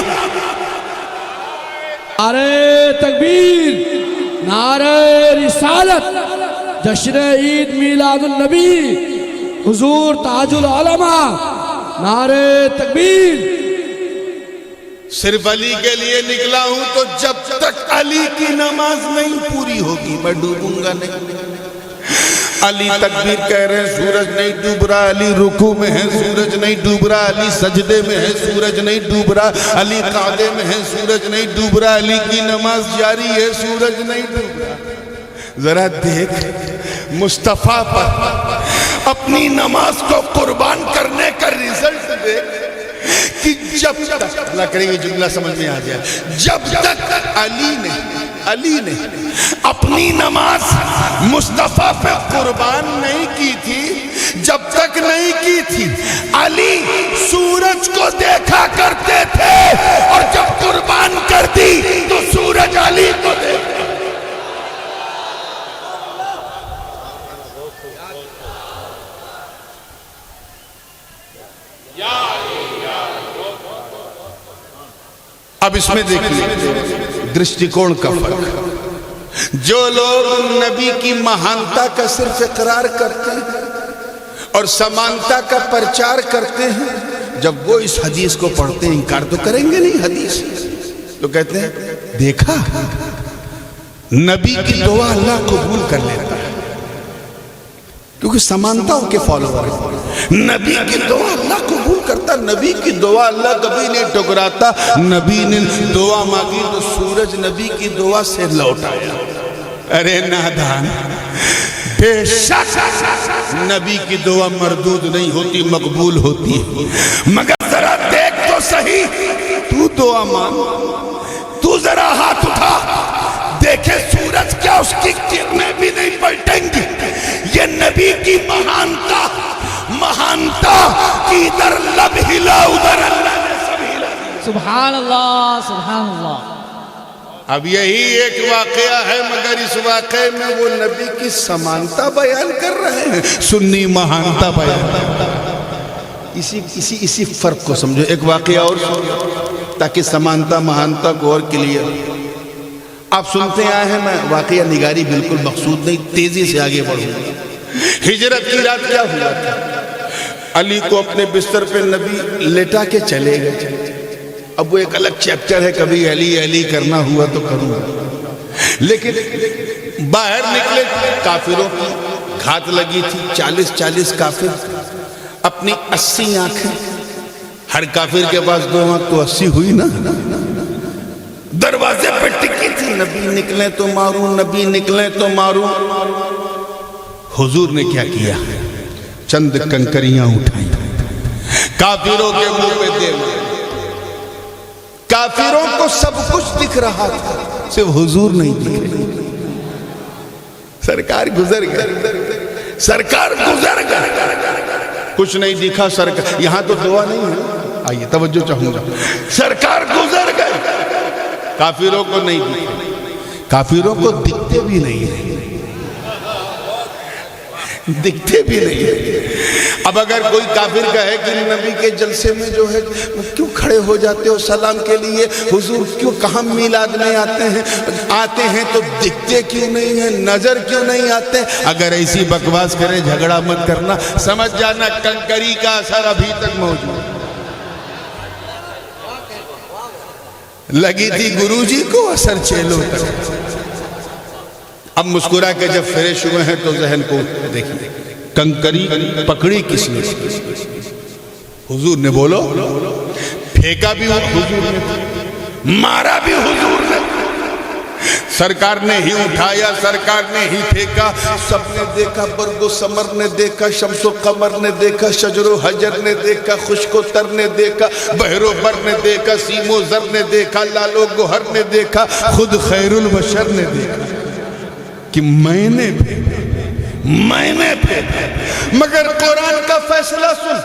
نعرہ تکبیر, نعرہ رسالت, جشن عید میلاد النبی, حضور تاج العلماء, نعرہ تکبیر. صرف علی کے لیے نکلا ہوں, تو جب تک علی کی نماز نہیں پوری ہوگی میں ڈوبوں گا نہیں. علی تکبیر کہہ رہے ہیں, سورج نہیں ڈوب رہا. علی رکوع میں ہے, سورج نہیں ڈوب رہا. علی سجدے میں ہے, سورج نہیں ڈوب رہا. علی قعدے میں ہے, سورج نہیں ڈوب رہا. علی کی نماز جاری ہے, سورج نہیں ڈوب رہا. ذرا دیکھ مصطفیٰ پر اپنی نماز کو قربان کرنے کا رزلٹ دیکھ, کہ جب تک اللہ کریں گے جملہ سمجھ میں آ جائے, جب تک علی نے اپنی نماز مصطفیٰ پہ قربان نہیں کی تھی, جب تک نہیں کی تھی, علی سورج کو دیکھا کرتے تھے, اور جب قربان کر دی تو سورج علی کو دیکھا. اب اس میں دیکھیے درشٹیکون کا فرق. جو لوگ نبی کی مہانتا کا صرف اقرار کرتے ہیں اور سمانتا کا پرچار کرتے ہیں, جب وہ اس حدیث کو پڑھتے ہیں, انکار تو کریں گے نہیں حدیث, تو کہتے ہیں دیکھا نبی کی دعا اللہ قبول کر لیتا ہے کیونکہ سمانتاؤں کے فالوور ہیں. نبی کی دعا اللہ قبول کرتا. نبی کی دعا اللہ کبھی نہیں ٹکراتا. نبی نے دعا مانگی تو سورج نبی کی دعا سے لوٹ آیا. ارے نادان، بے شک نبی کی دعا مردود نہیں ہوتی، مقبول ہوتی ہے. مگر ذرا دیکھ تو صحیح، تو دعا مانگ، تو ذرا ہاتھ اٹھا، دیکھے سورج کیا اس کی کرنیں بھی نہیں پلٹیں گی. یہ نبی کی مہانتا کی ادھر لب ہلا ادھر اللہ نے سب ہلا. سبحان اللہ سبحان اللہ. اب یہی ایک واقعہ ہے مگر اس واقعے میں وہ نبی کی سمانتا بیان کر رہے ہیں، سنی مہانتا بیان. اسی فرق کو سمجھو. ایک واقعہ اور سنو تاکہ سمانتا مہانتا کو اور کلیئر. آپ سنتے آئے ہیں، میں واقعہ نگاری بالکل مقصود نہیں، تیزی سے آگے بڑھوں. ہجرت کی رات کیا ہوا تھا؟ علی کو اپنے بستر پہ نبی لیٹا کے چلے گئے. اب وہ ایک الگ چیپٹر ہے، کبھی علی علی کرنا ہوا تو کروں. لیکن باہر نکلے کافروں کی گھات لگی تھی. 40 کافر، اپنی 80 آنکھیں. ہر کافر کے پاس 2 آنکھ تو 80 ہوئی نا. دروازے پہ ٹکی تھی، نبی نکلیں تو ماروں، نبی نکلیں تو ماروں. حضور نے کیا کیا؟ چند کنکریاں اٹھائیں، کافروں کے منہ پہ دے مارے. کافروں کو سب کچھ دکھ رہا تھا، صرف حضور نہیں دکھ رہے. سرکار گزر گئے، سرکار گزر گئے، کچھ نہیں دکھا. سرکار یہاں تو دعا نہیں ہے، آئیے توجہ چاہوں گا. سرکار گزر گئے، کافروں کو نہیں دکھا. کافروں کو دکھتے بھی نہیں ہیں، دکھتے بھی نہیں ہیں. اب اگر کوئی کافر کہے کہ نبی کے جلسے میں جو ہے کیوں کھڑے ہو جاتے ہو سلام کے لیے، حضور کیوں کہاں میلاد میں آتے ہیں تو دکھتے کیوں نہیں ہیں، نظر کیوں نہیں آتے؟ اگر ایسی بکواس کرے جھگڑا مت کرنا، سمجھ جانا کنکری کا اثر ابھی تک موجود. لگی تھی گرو جی کو اثر چیلوں تک. اب مسکرا کے جب فریش ہوئے ہیں تو ذہن کو دیکھیں، کنکری پکڑی کس نے؟ حضور نے. بولو، پھینکا بھی حضور نے، مارا بھی حضور نے. سرکار نے ہی اٹھایا، سرکار نے ہی پھینکا. سب نے دیکھا، برگ و ثمر نے دیکھا، شمس و قمر نے دیکھا، شجر و حجر نے دیکھا، خشک و تر نے دیکھا، بحر و بر نے دیکھا، سیم و زر نے دیکھا، لال و گوہر نے دیکھا، خود خیر البشر نے دیکھا کہ میں نے پھینکا. مگر قرآن کا فیصلہ سن،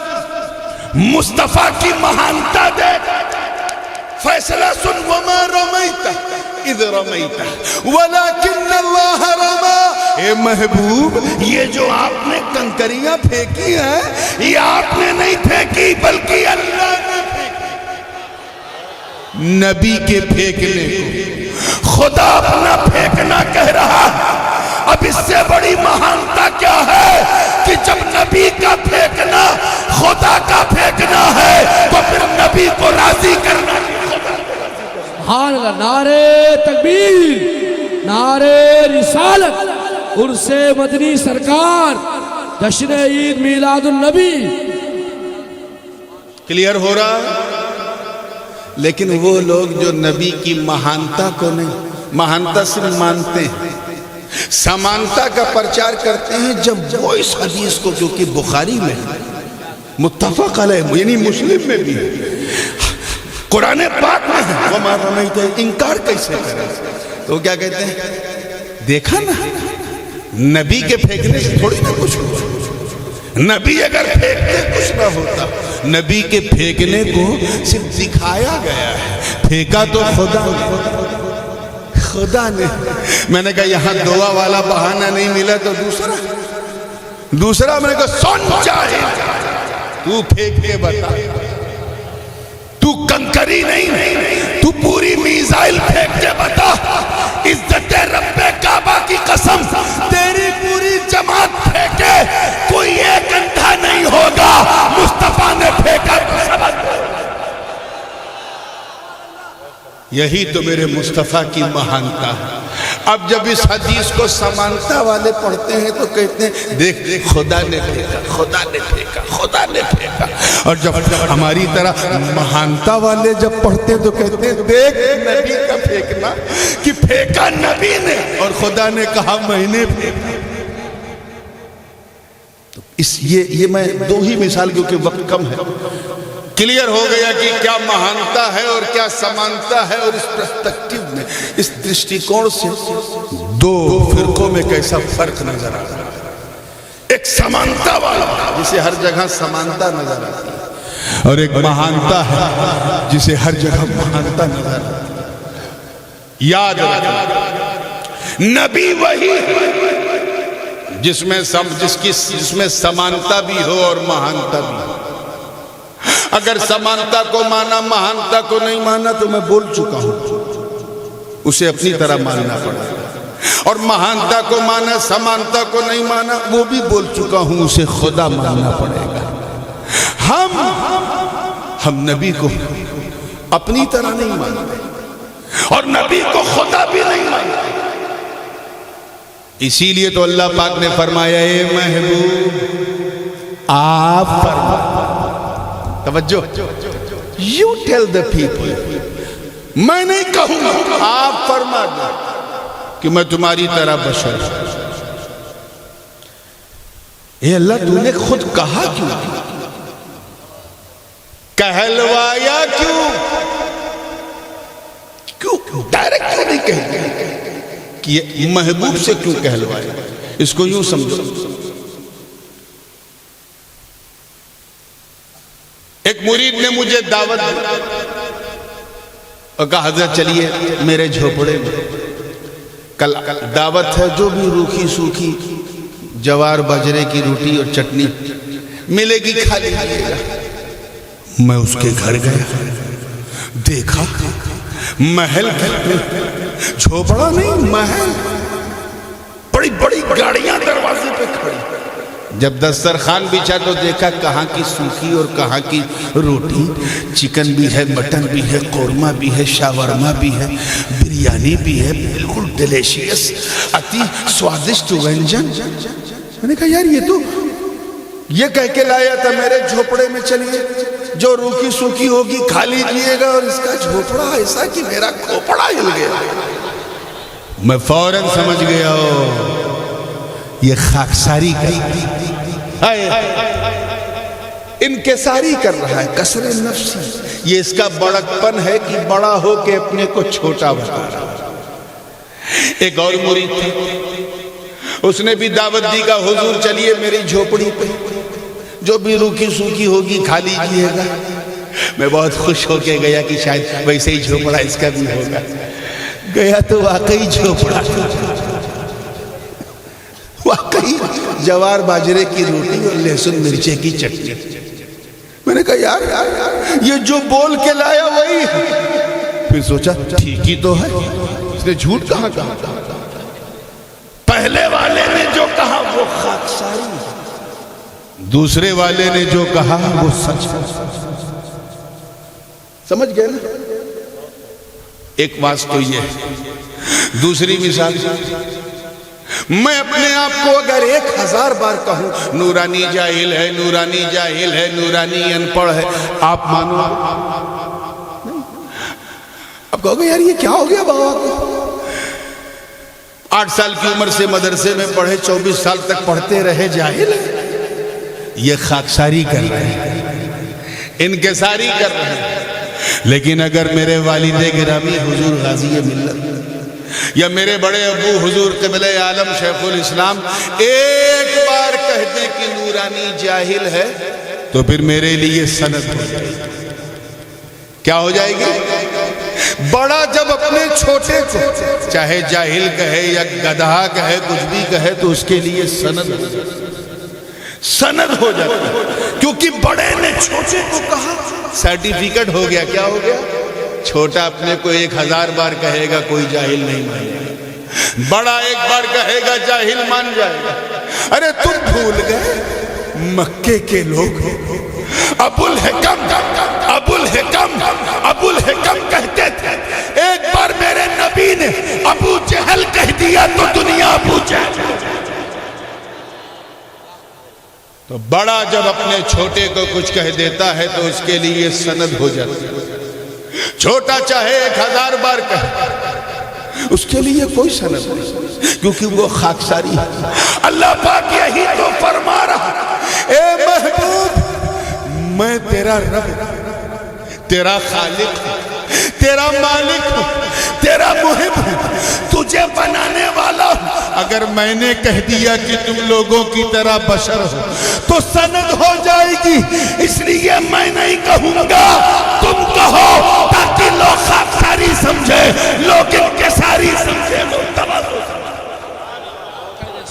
مصطفیٰ کی مہانتا دیکھ. فیصلہ سن، وما رمیت اذ رمیت ولکن اللہ رمی. اے محبوب، یہ جو آپ نے کنکریاں پھینکی ہیں، یہ آپ نے نہیں پھینکی بلکہ اللہ نے پھینکی. نبی کے پھینکنے کو خدا اپنا پھینکنا کہہ رہا ہے. اب اس سے بڑی مہانتا کیا ہے کہ جب نبی کا پھینکنا خدا کا پھینکنا ہے تو پھر نبی کو راضی کرنا. سبحان اللہ. نعرہ تکبیر، نعرہ رسالت، عرس مدنی سرکار، جشن عید میلاد النبی. کلیئر ہو رہا ہے؟ لیکن وہ لوگ جو نبی کی مہانتا کو نہیں، مہانتا صرف مانتے ہیں، سمانتا کا پرچار کرتے ہیں. جب وہ اس حدیث کو جو کہ بخاری میں متفق علیہ یعنی مسلم میں بھی قرآن پاک میں ہے، وما رمیت، انکار کیسے کرے؟ تو کیا کہتے ہیں؟ دیکھا نا، نبی کے پھینکنے سے تھوڑی نہ کچھ ہو. نبی اگر پھینکتے کچھ نہ ہوتا. نبی کے پھینکنے کو صرف دکھایا گیا ہے، پھینکا تو خدا نے. میں نے کہا یہاں دعا والا بہانہ نہیں ملا تو دوسرا میں نے کہا سن چاہے تو پھینک کے بتا. تو کنکری نہیں، تو پوری میزائل پھینک کے بتا. عزت رب کعبہ کی قسم، تیری پوری جماعت پھینکے کوئی ایک اندھا نہیں ہوگا. مصطفیٰ نے پھینکا تو سب. یہی تو میرے مصطفیٰ کی مہانتا ہے. اب جب اس حدیث کو سمانتا والے پڑھتے ہیں تو کہتے ہیں دیکھ خدا نے پھینکا، خدا نے پھینکا، خدا نے پھینکا. اور جب ہماری طرح مہانتا والے جب پڑھتے ہیں تو کہتے ہیں دیکھ نبی کا پھینکنا، کہ پھینکا نبی نے اور خدا نے کہا میں نے پھینکا. یہ میں دو ہی مثال کیونکہ وقت کم ہے. کلیئر ہو گیا کہ کیا مہانتا ہے اور کیا سمانتا ہے، اور اس پرسپیکٹیو میں، اس درشٹی کون سے دو فرقوں میں کیسا فرق نظر آ رہا ہے. ایک سمانتا والا جسے ہر جگہ سمانتا نظر آتی ہے، اور ایک مہانتا ہے جسے ہر جگہ مہانتا نظر آتی ہے. یاد رکھیں نبی وہی جس میں سمانتا بھی ہو اور مہانتا بھی ہو. اگر سمانتا کو مانا مہانتا کو نہیں مانا تو میں بول چکا ہوں، اسے اپنی طرح ماننا پڑا. اور مہانتا کو مانا سمانتا کو نہیں مانا وہ بھی بول چکا ہوں، اسے خدا ماننا پڑے گا. ہم نبی کو اپنی طرح نہیں مانتے اور نبی کو خدا بھی نہیں مانتے. اسی لیے تو اللہ پاک نے فرمایا اے محبوب آپ فرما. توجہ، you tell the people، میں نہیں کہوں گا، آپ فرما دو کہ میں تمہاری طرح بشر ہوں. اے اللہ تو نے خود کہا کیوں، کہلوایا کیوں ڈائریکٹ کیوں نہیں کہہ کہ یہ محبوب سے کیوں کہلوایا. اس کو یوں سمجھو، ایک مرید نے مجھے دعوت دی اور کہا حضرت چلیے میرے جھوپڑے میں، کل دعوت ہے، جو بھی روکھی سوکھی جوار باجرے کی روٹی اور چٹنی ملے گی کھا لیجیے گا. میں اس کے گھر گیا، دیکھا محل، جھوپڑا نہیں محل، بڑی بڑی گاڑیاں دروازے پہ کھڑی. جب دسترخوان بچھا تو دیکھا کہاں کی سوکھی اور کہاں کی روٹی، چکن بھی ہے، مٹن بھی ہے، قورمہ بھی ہے، شاورما بھی ہے، بریانی بھی ہے، بالکل ڈیلیشیس، اتی سوادشٹ ونجن. میں نے کہا یار یہ کہہ کے لایا تھا میرے جھوپڑے میں چلیے جو روکی سوکھی ہوگی کھا لیجئے گا، اور اس کا جھوپڑا ایسا کہ میرا کھوپڑا ہل گیا. میں فوراً سمجھ گیا یہ خاکساری کر رہا ہے، انکساری کر رہا ہے، کسر نفسی. یہ اس کا بڑکپن ہے کہ بڑا ہو کے اپنے کو چھوٹا بتا رہا ہے. ایک اور مرید تھا، اس نے بھی دعوت دی کا حضور چلیے میری جھوپڑی پہ جو بھی روکی سوکھی ہوگی کھا لیجئے گا. میں بہت خوش ہو کے گیا کہ شاید ویسے ہی جھوپڑا اس کا بھی ہوگا. گیا تو واقعی جھوپڑا، واقعی جوار باجرے کی روٹی اور لہسن مرچے کی چٹنی. میں نے کہا یار یہ جو بول کے لایا وہی ہے. پھر سوچا ٹھیک ہی تو ہے، اس نے جھوٹ کہاں کہا. پہلے والے نے جو کہا وہ خاکساری، دوسرے والے نے جو کہا وہ سچ. سمجھ گئے نا. ایک بات تو یہ ہے. دوسری مثال، میں اپنے آپ کو اگر 1000 بار کہوں نورانی جاہل ہے، نورانی جاہل ہے، نورانی ان پڑھ ہے، آپ مانو؟ اب کہو گے یار یہ کیا ہو گیا بابا کو، 8 سال کی عمر سے مدرسے میں پڑھے، 24 سال تک پڑھتے رہے، جاہل ہے. یہ خاکساری کر رہے ہیں، انکساری کر رہے ہیں. لیکن اگر میرے والد گرامی حضور غازی ملت یا میرے بڑے ابو حضور قبلہ عالم شیخ الاسلام ایک بار کہہ دیں کہ نورانی جاہل ہے تو پھر میرے لیے سند ہو جائے گی. کیا ہو جائے گی؟ بڑا جب اپنے چھوٹے کو چاہے جاہل کہے یا گدھا کہے، کچھ بھی کہے، تو اس کے لیے سند ہو جاتا ہے. کیونکہ بڑے نے چھوٹے کو کہا، سرٹیفیکٹ ہو گیا. کیا ہو گیا؟ چھوٹا اپنے کو 1000 بار کہے گا، کوئی جاہل نہیں مانے گا. بڑا ایک بار کہے گا، جاہل مان جائے گا. ارے تم بھول گئے مکے کے لوگ ابو الحکم کہتے تھے. ایک بار میرے نبی نے ابو جہل کہہ دیا تو بڑا جب اپنے چھوٹے کو کچھ کہہ دیتا ہے تو اس کے لیے سند ہو جاتی ہے. چھوٹا چاہے 1000 بار کہے اس کے لیے کوئی سند نہیں، کیونکہ وہ خاکساری ہے. اللہ پاک یہی تو فرما رہا، اے محبوب میں تیرا رب، تیرا خالق ہوں، تیرا مالک ہوں، تیرا محب ہوں، تجھے بنانے والا ہوں. اگر میں نے کہہ دیا کہ تم لوگوں کی طرح بشر ہو تو سند ہو جائے گی، اس لیے میں نہیں کہوں گا، تم کہو تاکہ لوگ خاکساری سمجھے، لوگ انکساری سمجھے، لوگ تواضع سمجھے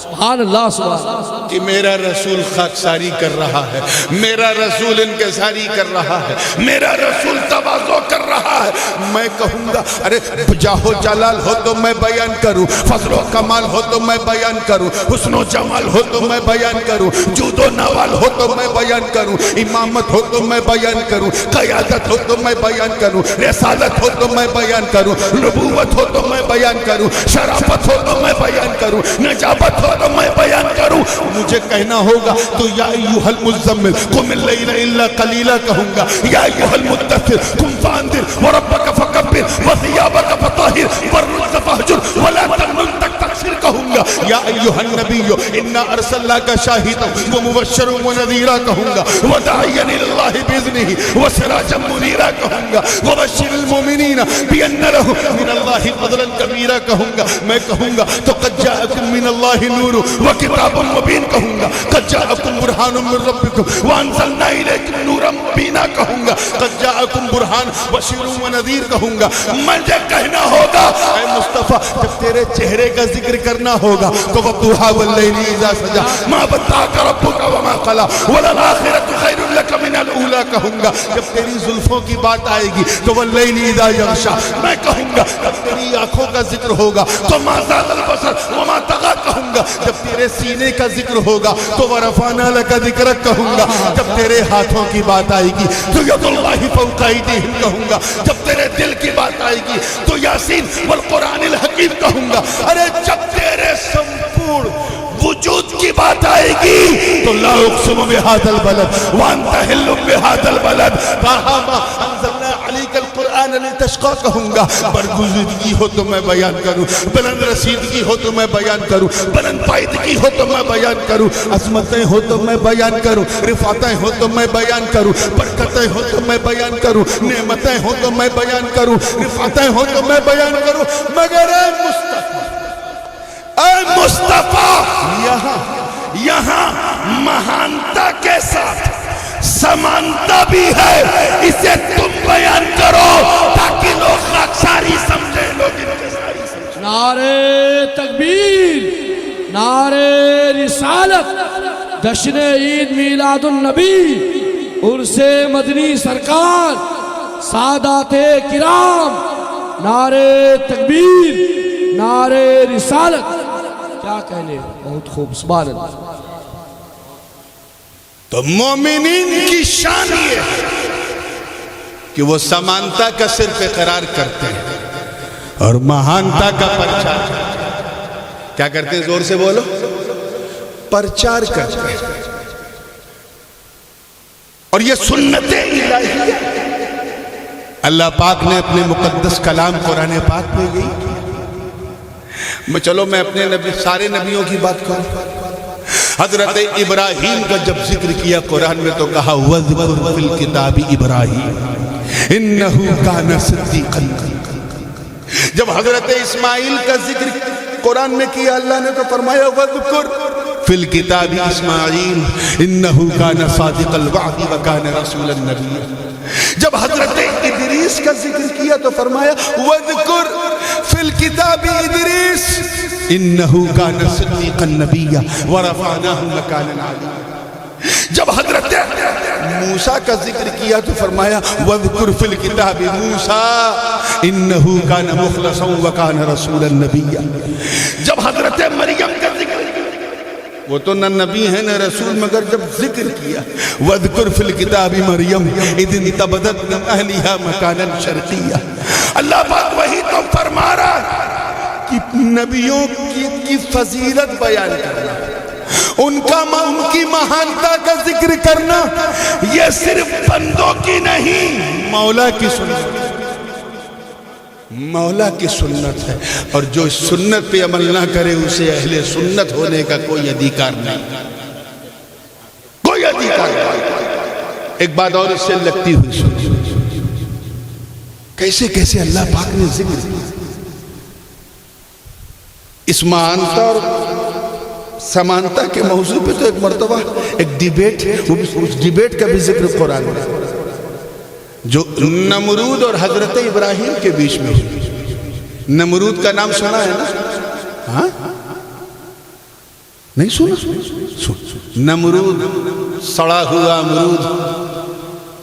سبحان اللہ سبحان اللہ کہ میرا رسول خاکساری کر رہا ہے، میرا رسول انکساری کر رہا ہے، میرا رسول تواضع کر رہا ہے. میں کہوں گا ارے جاہ و جلال ہو تو میں بیان کروں، فضل و کمال ہو تو میں بیان کروں، حسن و جمال ہو تو میں بیان کروں، جود و نوال ہو تو میں بیان کروں، امامت ہو تو میں بیان کروں، قیادت ہو تو میں بیان کروں، رسالت ہو تو میں بیان کروں، نبوت ہو تو میں بیان کروں، شرافت ہو تو میں بیان کروں، نجابت ہو تو میں بیان کروں. مجھے کہنا ہوگا تو یا ایوہ المزمل قم اللیل الا قلیلا کہوں گا، یا ایوہ المدثر قم فانذر وربک فکبر وثیابک فطہر والرجز فاہجر ولا تمنن تک تقصیر کہوں گا، یا ایوہ النبی انا ارسلناک شاہدا ومبشرا ونذیرا کہوں گا، وداعیا الی اللہ باذنہ وسراجا منیرا کہوں گا، وبشر المؤمنین بان لهم من اللہ فضلا کبیرا کہوں گا. میں کہوں گا تو قد جاءکم من اللہ نور وکتاب مبین کہوں گا، قد جاءکم برہان من ربکم وانزلنا الیکم نورا مبینا کہوں گا، قد جاءکم برہان بشیر و نذیر کہوں گا. مجھے کہنا ہوگا اے مصطفیٰ جب تیرے چہرے کا ذکر کرنا ہوگا تو وَالضُّحَىٰ وَاللَّيْلِ إِذَا سَجَىٰ مَا وَدَّعَكَ رَبُّكَ وَمَا قَلَىٰ وَلَلْآخِرَةُ خَيْرٌ لَكَ مِنَ الْأُولَىٰ کہوں گا. جب تیری زلفوں کی بات آئے گی تو وَاللَّيْلِ إِذَا يَغْشَىٰ میں کہوں گا. جب تیری آنکھوں کا ذکر ہوگا تو مَا زَاغَ الْبَصَرُ وَمَا طَغَىٰ کہوں گا. جب تیرے سینے کا ذکر ہوگا تو وَرَفَعْنَا لَكَ ذِكْرَكَ کہوں گا. جب تیرے ہاتھوں کی بات آئے گی تو یَدُ اللَّهِ فَوْقَ أَيْدِيهِمْ کہوں گا. جب تیرے دل کی بات آئے گی تو یاسین والقرآن الحکیم کہوں گا. ارے جب تیرے سمپور وجود کی بات آئے گی تو لا اقسم بهذا البلد وانت حل بهذا البلد فَهَمَا أَنزَلْنَا عَلَيْكَ الْقُرْآنَ لِتَشْقَىٰ کہوں گا. برگزیدگی ہو تو میں بیان کروں، بلند رسیدگی ہو تو میں بیان کروں، بلند پائیدگی ہو تو میں بیان کروں، عظمتیں ہو تو میں بیان کروں، رفعتیں ہو تو میں بیان کروں، برکتیں ہو تو میں بیان کروں، نعمتیں ہو تو میں بیان کروں، رفعتیں ہو تو میں بیان کروں. مگر اے مصطفیٰ یہاں مہانتا کے ساتھ سمانتا بھی ہے، اسے تم بیان کرو تاکہ لوگ خاکساری سمجھیں، لوگ انکساری سمجھیں. نعرے تکبیر، نعرے رسالت، جشن عید میلاد النبی، عرس مدنی سرکار، سادات کرام، نعرے تکبیر، نعرے رسالت. کیا کہنے، بہت خوب، سبحان اللہ. تو مومنین کی شان یہ ہے کہ وہ سمانتا کا صرف اقرار کرتے ہیں اور مہانتا کا پرچار کرتے ہیں. کیا کرتے ہیں؟ زور سے بولو. پرچار کرتے ہیں. اور یہ سنت الہی اللہ پاک نے اپنے مقدس کلام قرآن پاک میں گئی. چلو میں اپنے نبی سارے نبیوں کی بات کروں. حضرت ابراہیم کا جب ذکر کیا قرآن میں تو کہا وَذْكُرْ فِي الْكِتَابِ إِبْرَاهِيمَ إِنَّهُ كَانَ صِدِّيقًا. جب حضرت اسماعیل کا ذکر قرآن میں کیا اللہ نے تو فرمایا وَذْكُرْ فِي الْكِتَابِ إِسْمَاعِيلَ إِنَّهُ كَانَ صَادِقَ الْوَعْدِ وَكَانَ رَسُولًا نَبِيًّا. جب حضرت ادریس کا ذکر کیا تو فرمایا وَذْكُرْ فِي الْكِتَابِ إِدْرِيسَ إِنَّهُ كَانَ صِدِّيقًا نَبِيًّا وَرَفَعْنَاهُ مَكَانًا عَلِيًّا. جب حضرت موسیٰ کا ذکر کیا تو فرمایا وَذْكُرْ فِي الْكِتَابِ مُوسَىٰ إِنَّهُ كَانَ مُخْلَصًا وَكَانَ رَسُولًا نَبِيًّا. جب حضرت مریم کا ذکر کیا، وہ تو نہ نبی ہے نہ رسول، مگر جب ذکر کیا وَذْكُرْ فِي الْكِتَابِ مَرْيَمَ إِذِ انتَبَذَتْ مِنْ أَهْلِهَا مَكَانًا شَرْقِيًّا. اللہ پاک وہی تو فرما رہا کہ نبیوں کی فضیلت بیان کرنا. ان کی مہانتا کا ذکر کرنا یہ صرف بندوں کی نہیں، مولا کی سنت، مولا کی سنت ہے، اور جو اس سنت پہ عمل نہ کرے اسے اہل سنت ہونے کا کوئی ادھیکار نہیں، کوئی ادھیکار نہیں۔ ایک بات اور اس سے لگتی ہوئی سنی، کیسے کیسے اللہ پاک نے ذکر کیا۔ اس مہانتا اور سمانتا کے موضوع پہ تو ایک مرتبہ ایک ڈیبیٹ، اس ڈیبیٹ کا بھی ذکر قرآن میں جو نمرود اور حضرت ابراہیم کے بیچ میں ہوئی۔ نمرود کا نام سنا ہے نا؟ ہاں نہیں سنا؟ نمرود سڑا ہوا امرود،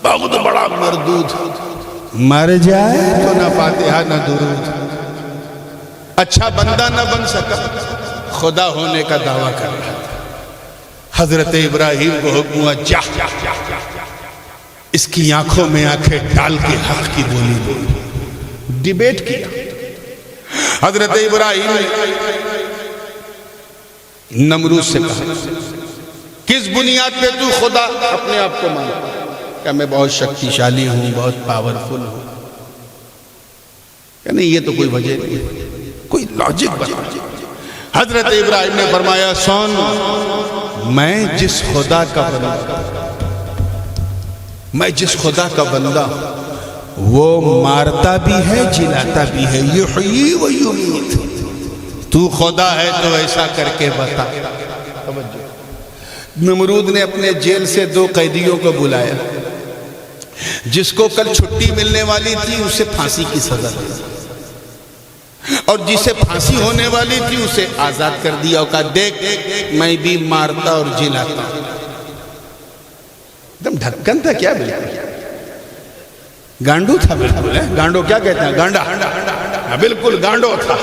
بہت بڑا مردود، مر جائے تو نہ فاتحہ نہ درود، اچھا بندہ نہ بن سکا، خدا ہونے کا دعویٰ کر رہا تھا۔ حضرت ابراہیم کو حکم ہوا جا اس کی آنکھوں میں آنکھیں ڈال کے حق کی بولی بولی، ڈیبیٹ کیا۔ حضرت ابراہیم نے نمرود سے کہا کس بنیاد پہ تو خدا اپنے آپ کو مانتا؟ کہ میں بہت شکتیشالی ہوں، بہت پاورفل ہوں۔ کہ نہیں یہ تو کوئی وجہ نہیں، کوئی لاجک بنا۔ حضرت ابراہیم نے فرمایا سن، میں جس خدا کا بندہ وہ مارتا بھی ہے جلاتا بھی ہے، یحیی و یمیت۔ تو خدا ہے تو ایسا کر کے بتا۔ نمرود نے اپنے جیل سے 2 قیدیوں کو بلایا، جس کو کل چھٹی ملنے والی تھی اسے پھانسی کی سزا دی، اور جسے پھانسی ہونے والی تھی اسے آزاد کر دیا، اور کہا دیکھ میں بھی مارتا اور جلاتا ہوں۔ دم ڈھکن تھا کیا؟ بالکل گانڈو تھا، بالکل گانڈو کیا کہتے ہیں؟ گانڈا، بالکل گانڈو تھا۔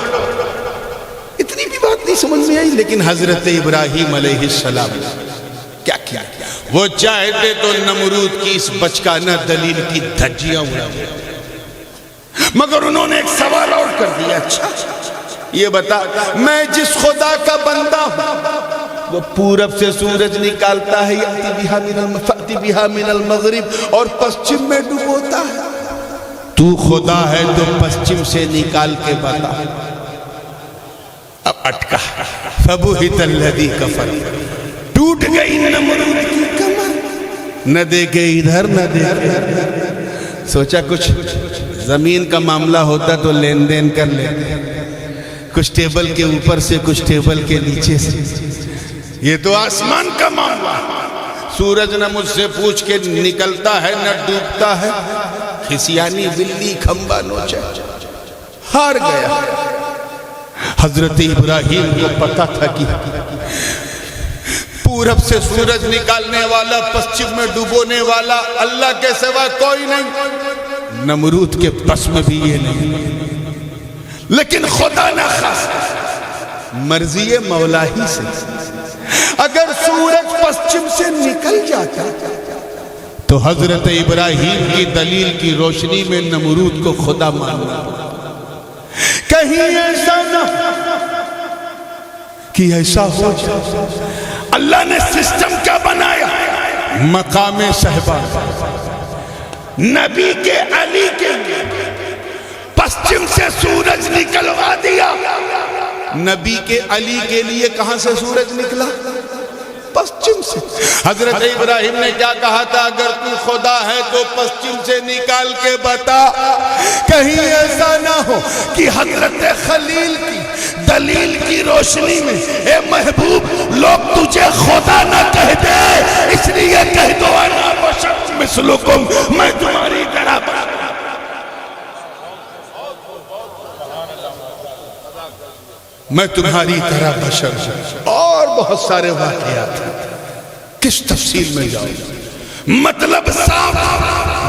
اتنی بھی بات نہیں سمجھ میں آئی، لیکن حضرت ابراہیم علیہ السلام کیا کیا؟ وہ چاہتے تو نمرود کی اس بچکانہ دلیل کی دھجیاں اڑا دیا، مگر انہوں نے ایک سوال اور کر دیا، اچھا یہ بتا میں جس خدا کا بندہ ہوں وہ پورب سے سورج نکالتا ہے، فأتی بہا من المغرب، اور پسچم میں ڈبوتا ہے، تو خدا ہے تو پسچم سے نکال کے بتا۔ اب اٹکا، فبہت الذی کفر، ٹوٹ گئی نمرود کی کمر، نہ دیکھے ادھر نہ دیکھے۔ سوچا کچھ زمین کا معاملہ ہوتا تو لین دین کر لیتے، کچھ ٹیبل کے اوپر سے کچھ ٹیبل کے نیچے سے، یہ تو آسمان کا معاملہ۔ سورج نہ مجھ سے پوچھ کے نکلتا ہے نہ ڈوبتا ہے، کھسیانی بلی کھمبا نوچا، ہار گیا۔ حضرت ابراہیم کو پتا تھا کہ پورب سے سورج نکالنے والا، پسچم میں ڈوبونے والا اللہ کے سوا کوئی نہیں، نمرود کے پس میں بھی یہ نہیں، لیکن خدا نہ خواستہ مرضی مولا ہی سے اگر سورج پسچم سے نکل جاتا تو حضرت ابراہیم کی دلیل کی روشنی میں نمرود کو خدا ماننا، کہیں ایسا نہ کہ ایسا ہو جائے۔ اللہ نے سسٹم کیا بنایا؟ مقام صحبان، نبی کے علی کے پسچم سے سورج نکلوا دیا۔ نبی کے علی کے لیے کہاں سے سورج نکلا؟ پسچم سے۔ حضرت ابراہیم نے کیا کہا تھا؟ اگر تو خدا ہے تو پسچم سے نکال کے بتا، کہیں ایسا نہ ہو کہ حضرت خلیل کی دلیل کی روشنی میں اے محبوب لوگ تجھے خدا نہ کہہ دے، اس لیے کہہ دو انا بشر مثلکم، میں تمہاری طرح بشر، میں تمہاری طرح بشر ہوں۔ اور بہت سارے واقعات ہیں، کس تفصیل میں جاؤں، مطلب صاف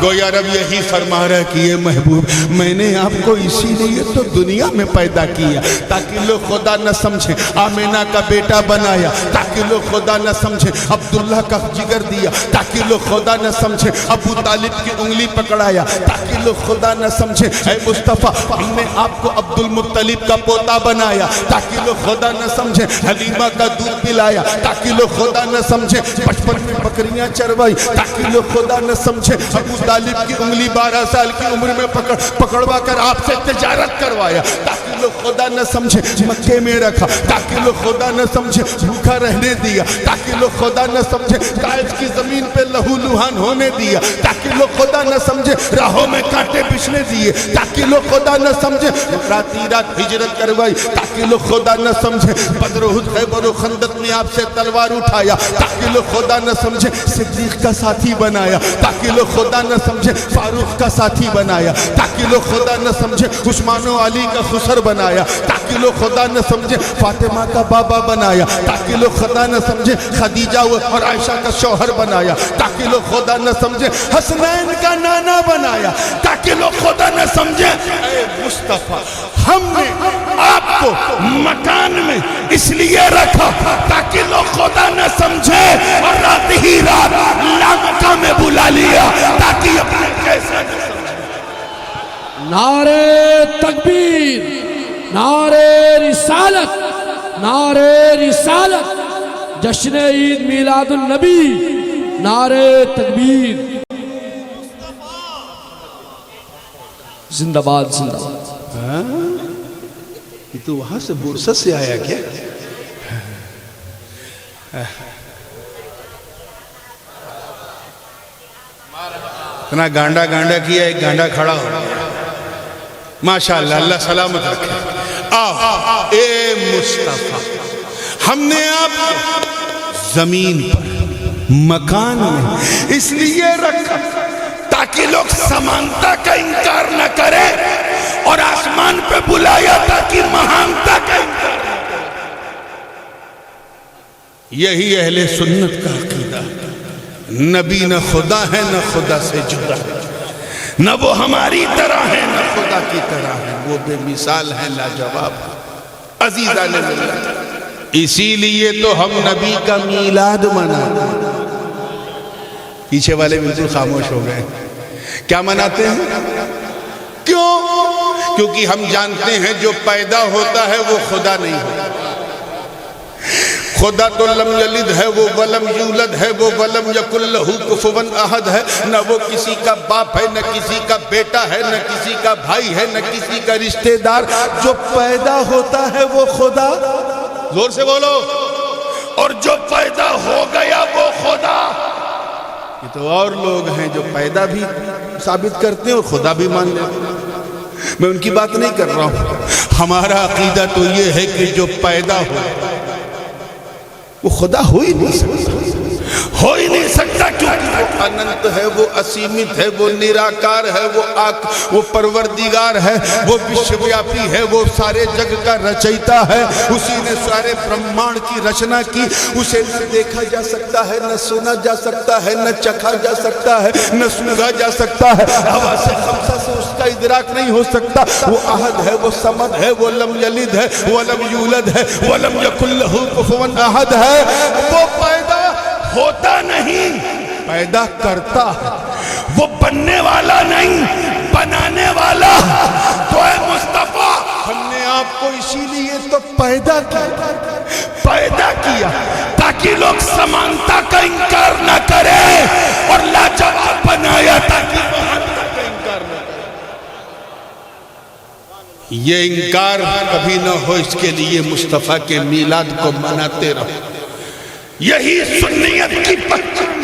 گویا رب یہی فرما رہا ہے کہ یہ محبوب میں نے آپ کو اسی لیے تو دنیا میں پیدا کیا تاکہ لوگ خدا نہ سمجھیں آمینہ کا بیٹا بنایا، تاکہ لوگ خدا نہ سمجھیں عبداللہ کا جگر دیا، تاکہ لوگ خدا نہ سمجھیں ابو طالب کی انگلی پکڑایا، تاکہ لوگ خدا نہ سمجھیں اے مصطفیٰ ہم نے آپ کو عبد المطلب کا پوتا بنایا، تاکہ لوگ خدا نہ سمجھیں حلیمہ کا دودھ پلایا، تاکہ لوگ خدا نہ سمجھیں بچپن میں بکریاں چروائی، تاکہ لوگ خدا نہ سمجھیں ابو طالب کی انگلی 12 سال کی عمر میں پکڑوا کر آپ سے تجارت کروایا، تاکہ لوگ خدا نہ سمجھیں مکے میں رکھا، تاکہ لوگ خدا نہ سمجھیں بھوکا رہنے دیا، تاکہ لوگ خدا نہ سمجھیں طائف کی زمین پہ لہو لہان ہونے دیا، تاکہ لوگ خدا نہ سمجھیں راہوں میں کانٹے بچھنے دیے، تاکہ لوگ خدا نہ سمجھیں راتی رات ہجرت کروائی، تاکہ لوگ خدا نہ سمجھیں بدر احد خیبر و خندق میں آپ سے تلوار اٹھایا، تاکہ لوگ خدا نہ سمجھیں صدیق کا ساتھی بنایا، تاکہ لوگ خدا نہ سمجھیں فاروق کا ساتھی بنایا، تاکہ لوگ خدا نہ سمجھیں عثمان و علی کا خسر بنایا، تاکہ لوگ خدا نہ سمجھیں فاطمہ کا بابا بنایا، تاکہ لوگ خدا نہ سمجھیں خدیجہ اور عائشہ کا شوہر بنایا، تاکہ لوگ خدا نہ سمجھیں حسنین کا نانا بنایا، تاکہ لوگ خدا نہ سمجھیں اے مصطفیٰ ہم نے آپ کو مکان میں اس لیے رکھا تاکہ لوگ خدا نہ سمجھیں، اور رات ہی رات لامکہ میں بلا لیا تاکہ اپنے کیسا نہ سمجھیں۔ نعرے تکبیر، نعرے رسالت، نعرے رسالت، جشن عید میلاد النبی، نعرے تکبیر، زندہ باد زندہ باد۔ یہ تو وہاں سے بورسہ سے آیا کیا؟ اتنا گانڈا گانڈا کیا ایک گانڈا کھڑا ہو ماشاءاللہ اللہ سلامت رکھے۔ آؤ اے مصطفیٰ ہم نے آپ کو زمین پر مکان میں اس لیے رکھا تاکہ لوگ سمانتا کا انکار نہ کریں، اور آسمان پہ بلایا تاکہ مہانتا کا انکار نہ کریں۔ یہی اہل سنت کا عقیدہ، نبی نہ خدا ہے نہ خدا سے جدا، نہ وہ ہماری طرح ہے نہ خدا کی طرح ہے، وہ بے مثال ہے لاجواب ہے۔ عزیزان ملت اسی لیے تو ہم نبی کا میلاد مناتے ہیں۔ پیچھے والے بالکل خاموش ہو گئے، کیا مناتے ہیں؟ کیوں؟ کیونکہ ہم جانتے ہیں جو پیدا ہوتا ہے وہ خدا نہیں ہوتا۔ خدا تو لم یلد ہے، وہ ولم یولد ہے، وہ ولم یکن لہ کفوا احد ہے، نہ وہ کسی کا باپ ہے، نہ کسی کا بیٹا ہے، نہ کسی کا بھائی ہے، نہ کسی کا رشتہ دار۔ جو پیدا ہوتا ہے وہ خدا، زور سے بولو، اور جو پیدا ہو گیا وہ خدا۔ یہ تو اور لوگ ہیں جو پیدا بھی ثابت کرتے ہیں اور خدا بھی مان لیتے ہیں، میں ان کی بات نہیں کر رہا ہوں۔ ہمارا عقیدہ تو یہ ہے کہ جو پیدا ہو وہ خدا ہو ہی نہیں سکتا، ہو ہی نہیں سکتا، کیونکہ وہ اننت ہے، وہ اسیمت ہے، وہ نراکار ہے، وہ پروردگار ہے، وہ وشویاپی ہے، وہ سارے جگ کا رچیتا ہے، اسی نے سارے برہمانڈ کی رچنا کی۔ اسے نہ دیکھا جا سکتا ہے، نہ سنا جا سکتا ہے، نہ چکھا جا سکتا ہے، نہ سنگا جا سکتا ہے، ہوا سے خمسہ سے اس کا ادراک نہیں ہو سکتا۔ وہ احد ہے، وہ صمد ہے، وہ لم یلد ہے، ولم یولد ہے، ولم یکن لہ کفوا احد ہے۔ وہ پیدا ہوتا نہیں، پیدا کرتا ہے، وہ بننے والا نہیں، بنانے والا۔ تو اے مصطفیٰ ہم نے آپ کو اسی لیے تو پیدا کیا تاکہ لوگ سمانتا کا انکار نہ کریں، اور لاجواب بنایا تاکہ مہانتا کا انکار نہ کریں۔ یہ انکار کبھی نہ ہو، اس کے لیے مصطفیٰ کے میلاد کو مناتے رہو۔ یہی سنیت کی پہچان،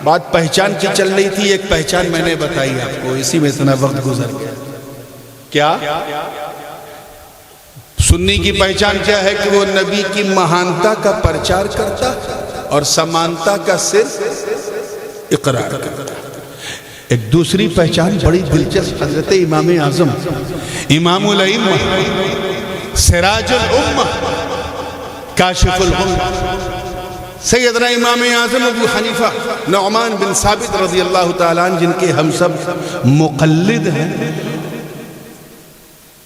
بات پہچان کی چل رہی تھی، ایک پہچان میں نے بتائی آپ کو، اسی میں اتنا وقت گزر گیا۔ کیا سنی کی پہچان کیا ہے؟ کہ وہ نبی کی مہانتا کا پرچار کرتا اور سمانتا کا صرف اقرار کرتا۔ ایک دوسری پہچان بڑی دلچسپ، حضرت امام اعظم امام الائمہ سراج الامہ کاشف الغمہ سیدنا امام اعظم ابو حنیفہ نعمان بن ثابت رضی اللہ تعالیٰ عنہ، جن کے ہم سب مقلد ہیں،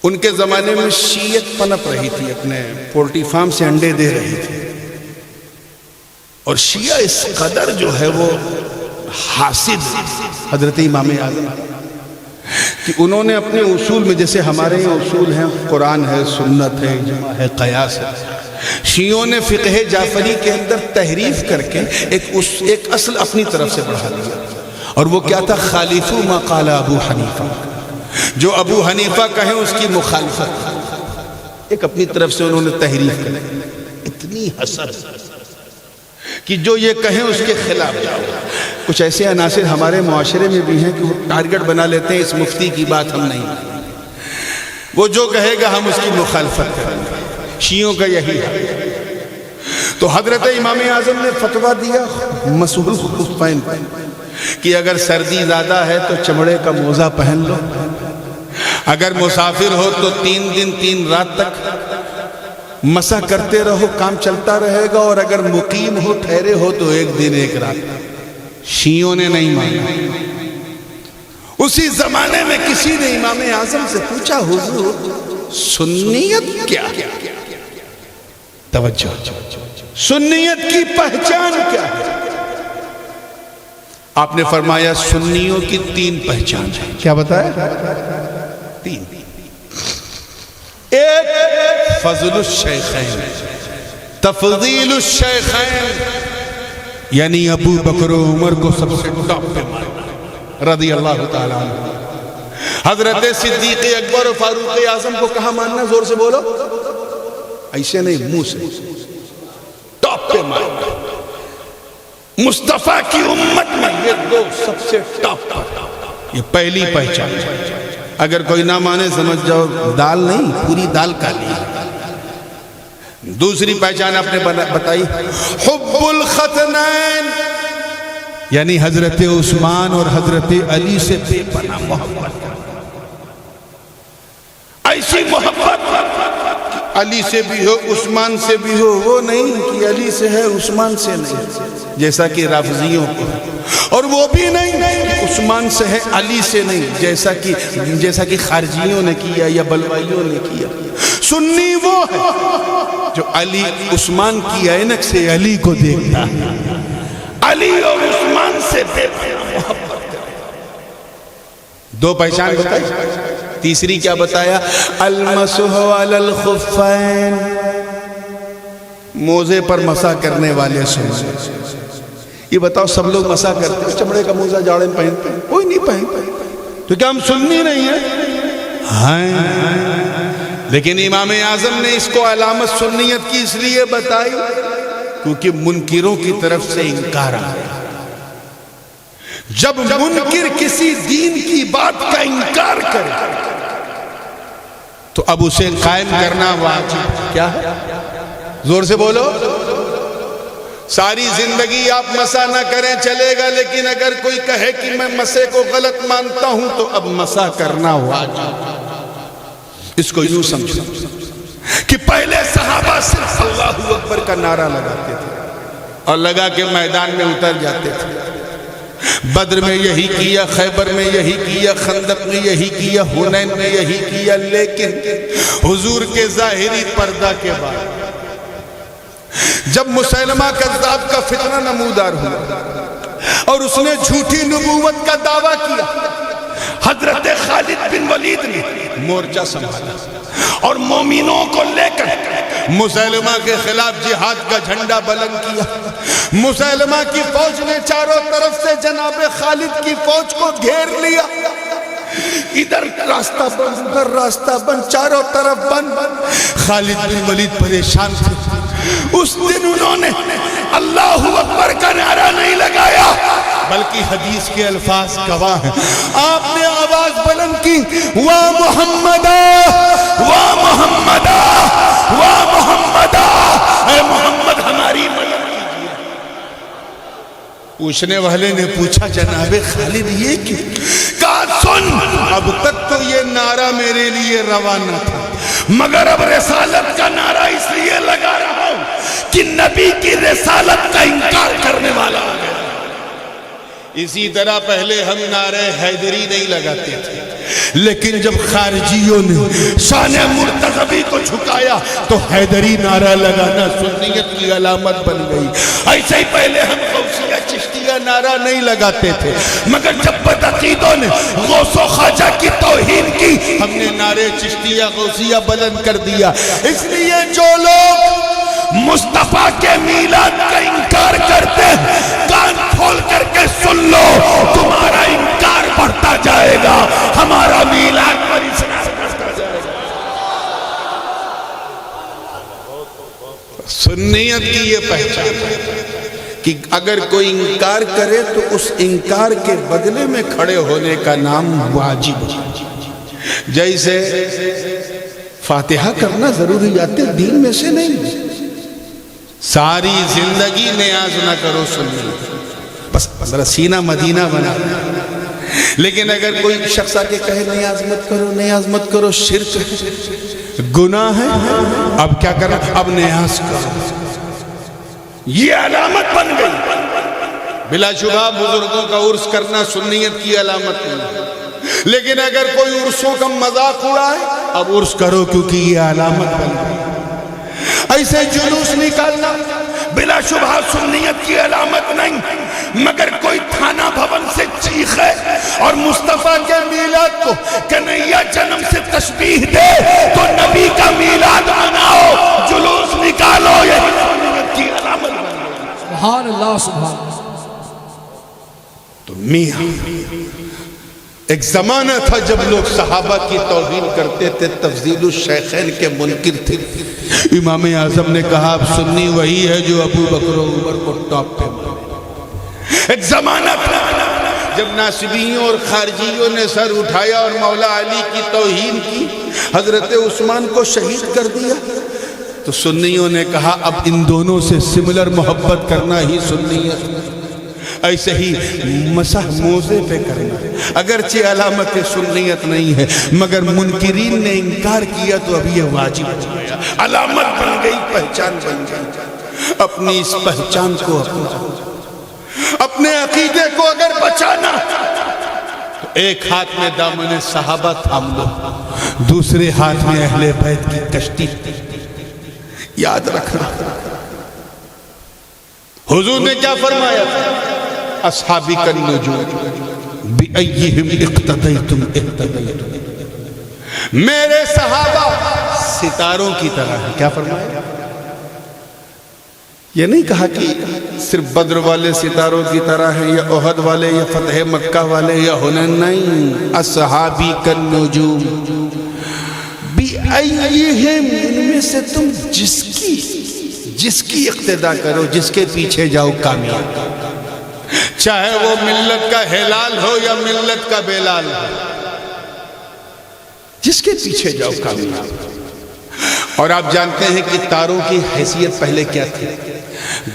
ان کے زمانے میں شیعت پنپ رہی تھی، اپنے پولٹری فارم سے انڈے دے رہی تھی، اور شیعہ اس قدر جو ہے وہ حاسد حضرت امام اعظم کہ انہوں نے اپنے اصول میں، جیسے ہمارے اصول ہیں قرآن ہے، سنت ہے، اجماع ہے، قیاس ہے، شیعوں نے فقہ جعفری کے اندر تحریف کر کے ایک اصل اپنی طرف سے بڑھا دیا، اور وہ کیا تھا؟ خالفو ما قال ابو حنیفہ، جو ابو حنیفہ کہیں اس کی مخالفت، ایک اپنی طرف سے انہوں نے تحریف کر دی، اتنی حسد کہ جو یہ کہیں اس کے خلاف جاؤ۔ کچھ ایسے عناصر ہمارے معاشرے میں بھی ہیں کہ وہ ٹارگٹ بنا لیتے ہیں، اس مفتی کی بات ہم نہیں، وہ جو کہے گا ہم اس کی مخالفت کریں گے۔ شیعوں کا یہی ہے۔ تو حضرت امام اعظم نے فتویٰ دیا مسح الخفین کہ اگر سردی زیادہ ہے تو چمڑے کا موزہ پہن لو، اگر مسافر ہو تو 3 دن 3 رات تک مسح کرتے رہو، کام چلتا رہے گا، اور اگر مقیم ہو، ٹھہرے ہو، تو 1 دن 1 رات۔ شیعوں نے نہیں مانا۔ اسی زمانے میں کسی نے امام اعظم سے پوچھا، حضور سنیت کیا ہے؟ توجہ، سنیت کی پہچان کیا ہے؟ آپ نے فرمایا سنیوں کی 3 پہچان ہے۔ کیا بتایا؟ 3۔ ایک فضل الشیخین، تفضیل الشیخین، یعنی ابو بکر و عمر کو سب سے ٹاپ پہ ماننا رضی اللہ تعالیٰ عنہ۔ حضرت صدیق اکبر و فاروق اعظم کو کہاں ماننا؟ زور سے بولو، ایسے نہیں، منہ سے ٹاپ پہ ماننا۔ مصطفیٰ کی امت میں یہ 2 سب سے ٹاپ پر، یہ پہلی پہچان ہے۔ اگر کوئی نہ مانے سمجھ جاؤ دال نہیں، پوری دال کالی ہے۔ دوسری پہچان آپ نے بتائی حب الختنین، یعنی حضرت عثمان اور حضرت علی سے بے پناہ محبت، ایسی محبت کہ علی سے بھی ہو، عثمان سے بھی ہو، وہ نہیں کہ علی سے ہے عثمان سے نہیں، جیسا کہ رافضیوں کو، اور وہ بھی نہیں کہ عثمان سے ہے علی سے نہیں، جیسا کہ خارجیوں نے کیا یا بلوائیوں نے کیا۔ سنی وہ ہے جو علی عثمان کی عینک سے علی کو دیکھتا ہے، علی اور عثمان سے بے پناہ محبت کرے۔ 2 پہچان بتائی۔ تیسری کیا بتایا؟ المسح علی الخفین، موزے پر مسح کرنے والے سننے۔ یہ بتاؤ سب لوگ مسح کرتے ہیں، چمڑے کا موزہ جاڑے میں پہنتے ہیں؟ کوئی نہیں پہنتا، تو کیا ہم سنی نہیں ہیں؟ ہاں، لیکن امام اعظم نے اس کو علامت سنیت کی اس لیے بتائی کیونکہ منکروں کی طرف سے انکار آیا۔ جب منکر کسی دین کی بات کا انکار کرے تو اب اسے قائم کرنا واجب کیا ہے؟ زور سے بولو۔ ساری زندگی آپ مسح نہ کریں چلے گا، لیکن اگر کوئی کہے کہ میں مسح کو غلط مانتا ہوں تو اب مسح کرنا واجب۔ اس کو یوں سمجھو کہ پہلے صحابہ صرف اللہ اکبر کا نعرہ لگاتے تھے اور لگا کے میدان میں اتر جاتے تھے۔ بدر میں یہی کیا، خیبر میں یہی کیا، خندق میں یہی کیا، حنین میں یہی کیا، لیکن حضور کے ظاہری پردہ کے بعد جب مسیلمہ کذاب کا فتنہ نمودار ہوا اور اس نے جھوٹی نبوت کا دعویٰ کیا، حضرت خالد بن ولید نے مورچہ سنبھالا اور مومنوں کو لے کر مسیلمہ کے خلاف جہاد کا جھنڈا بلند کیا۔ مسیلمہ کی فوج نے چاروں طرف سے جناب خالد کی فوج کو گھیر لیا، ادھر راستہ بند، ادھر راستہ بند، چاروں طرف بند۔ خالد بن ولید پریشان تھے۔ اس دن انہوں نے اللہ اکبر کا نعرہ نہیں لگایا بلکہ حدیث کے الفاظ گواہ ہیں، آپ نے آواز بلند کی، وا محمدہ، وا محمدہ، وا محمدہ، اے محمد ہماری مدد کیجیے۔ پوچھنے والے نے پوچھا جناب خالد یہ کیوں؟ کہا سن، اب تک تو یہ نعرہ میرے لیے روانہ تھا، مگر اب رسالت کا نعرہ اس لیے لگا رہا ہوں کہ نبی کی رسالت کا اسی طرح پہلے ہم نعرہ حیدری نہیں لگاتے تھے، لیکن جب خارجیوں نے شان مرتضوی کو جھکایا تو حیدری نعرہ لگانا سنیت کی علامت بن گئی۔ ایسے ہی پہلے ہم غوثیہ چشتیہ نعرہ نہیں لگاتے تھے، مگر جب بدعقیدوں نے غوث و خواجہ کی توہین کی، ہم نے نعرہ چشتیہ غوثیہ بلند کر دیا۔ اس لیے جو لوگ مصطفیٰ کے میلاد کا انکار کرتے ہیں، کان کھول کر کے سن لو، تمہارا انکار بڑھتا جائے گا، ہمارا میلاد پر اسلام بڑھتا جائے گا۔ سنیت کی یہ پہچان ہے کہ اگر کوئی انکار کرے تو اس انکار کے بدلے میں کھڑے ہونے کا نام واجب ہے۔ جیسے فاتحہ کرنا ضروریات دین میں سے نہیں، ساری زندگی نیاز نہ کرو سنیت، بس ذرا سینہ مدینہ بنا، لیکن اگر کوئی شخص آ کے کہے نیاز مت کرو، نیاز مت کرو، شرک ہے، گناہ ہے، اب کیا کرنا؟ اب نیاز کرو، یہ علامت بن گئی۔ بلا شبہ بزرگوں کا عرس کرنا سنیت کی علامت نہیں، لیکن اگر کوئی عرسوں کا مذاق اڑائے اب عرس کرو کیونکہ یہ علامت بن گئی۔ ایسے جلوس نکالنا بلا شبہ سنیت کی علامت نہیں، مگر کوئی تھانہ بھون سے چیخے اور مصطفیٰ کے میلاد کو کنہیا جنم سے تشبیہ دے تو نبی کا میلاد مناؤ، جلوس نکالو، یہی سنیت کی علامت بن گئی۔ سبحان اللہ سبحان اللہ۔ تو میاں ایک زمانہ تھا جب لوگ صحابہ کی توہین کرتے تھے، تفضیل الشیخین کے منکر تھے۔ امام اعظم نے کہا اب سنی وہی ہے جو ابو بکر و عمر کو ٹاپ پہ مارے۔ ایک زمانہ تھا جب ناصبیوں اور خارجیوں نے سر اٹھایا اور مولا علی کی توہین کی، حضرت عثمان کو شہید کر دیا، تو سنیوں نے کہا اب ان دونوں سے سملر محبت کرنا ہی سنیت۔ ایسے ہی مسح موزے پہ کرنا اگرچہ علامت سنیت نہیں ہے، مگر منکرین نے انکار کیا تو اب یہ واجب ہو گیا، علامت بن گئی، پہچان بن گئی۔ اپنی اس پہچان کو اپنے عقیدے کو اگر بچانا تو ایک ہاتھ میں دامن صحابہ تھام لو، دوسرے ہاتھ میں اہل بیت کی کشتی یاد رکھنا۔ حضور نے کیا فرمایا تھا؟ اصحابی کالنجوم بِأَيِّهِمْ اقتدیتم اقتدیتم، میرے صحابہ ستاروں کی طرح ہیں۔ کیا فرمایا؟ یہ نہیں کہا کہ صرف بدر والے ستاروں کی طرح ہیں یا احد والے یا فتح مکہ والے یا حنین، نہیں، اصحابی کالنجوم بِأَيِّهِمْ، ان میں سے تم جس کی اقتداء کرو، جس کے پیچھے جاؤ کامیاب، چاہے وہ ملت کا ہلال ہو یا ملت کا بیلال ہو، جس کے پیچھے جاؤ کامیاب۔ اور آپ جانتے ہیں کہ تاروں کی حیثیت پہلے کیا تھی؟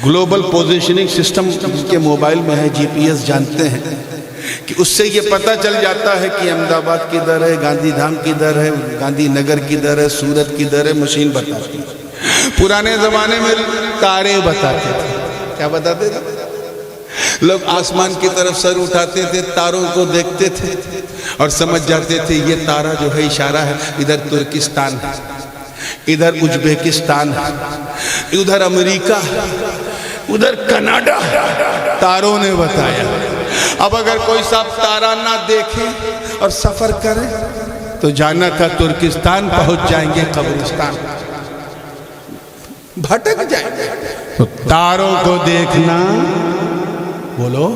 گلوبل پوزیشننگ سسٹم کے موبائل میں ہے، جی پی ایس جانتے ہیں کہ اس سے یہ پتہ چل جاتا ہے کہ احمد آباد کدھر ہے، گاندھی دھام کدھر ہے، گاندھی نگر کدھر ہے، سورت کدھر ہے، مشین بتاتی ہے۔ پرانے زمانے میں تارے بتاتے تھے۔ کیا بتاتے تھے؟ لوگ آسمان کی طرف سر اٹھاتے تھے، تاروں کو دیکھتے تھے اور سمجھ جاتے تھے یہ تارا جو ہے اشارہ ہے ادھر ترکستان ہے، ادھر ازبیکستان ہے، ادھر امریکہ ہے، ادھر کینیڈا ہے۔ تاروں نے بتایا۔ اب اگر کوئی صاحب تارا نہ دیکھے اور سفر کرے تو جانا تھا ترکستان، پہنچ جائیں گے قبرستان، بھٹک جائیں گے۔ تو تاروں کو دیکھنا، بولو،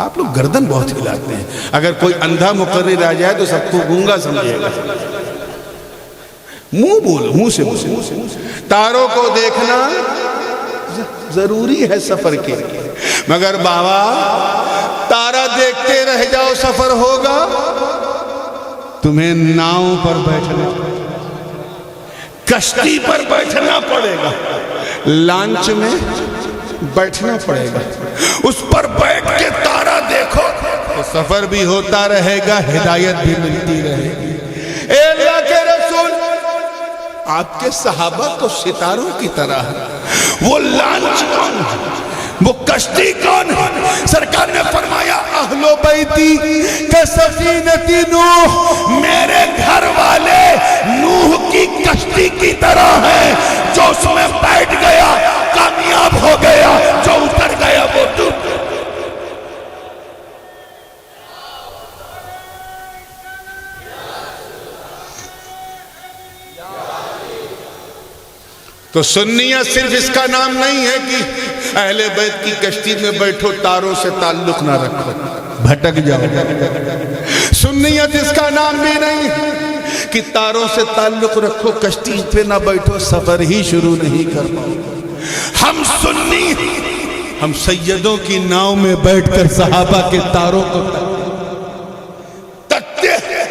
آپ لوگ گردن بہت ہلاتے ہیں، اگر کوئی اندھا مقرر آ جائے تو سب کو گونگا سمجھے گا۔ منہ بولو، منہ سے بولو۔ تاروں کو دیکھنا ضروری ہے سفر کے لیے، مگر بابا تارا دیکھتے رہ جاؤ سفر ہوگا، تمہیں ناؤں پر بیٹھنا، کشتی پر بیٹھنا پڑے گا، لانچ میں بیٹھنا پڑے گا، اس پر بیٹھ کے تارا دیکھو تو سفر بھی ہوتا رہے گا، ہدایت بھی ملتی رہے گی۔ اے اللہ کے رسول، آپ کے صحابہ تو ستاروں کی طرح ہیں، وہ لانچ کون ہے؟ وہ کشتی کون ہے؟ سرکار نے فرمایا اہل بیتی کسفینتی نوح، میرے گھر والے نوح کی کشتی کی طرح ہیں، جو اس میں بیٹھ گیا کامیاب ہو گیا، جو اتر گیا وہ ڈوب گیا۔ تو سنیت صرف اس کا نام نہیں ہے کہ اہل بیت کی کشتی میں بیٹھو تاروں سے تعلق نہ رکھو بھٹک جاؤ۔ سنیت اس کا نام بھی نہیں ہے کہ تاروں سے تعلق رکھو کشتی پہ نہ بیٹھو سفر ہی شروع نہیں کر پاؤ۔ ہم سنی، ہم سیدوں کی ناؤ میں بیٹھ کر صحابہ کے تاروں کو تکتے ہیں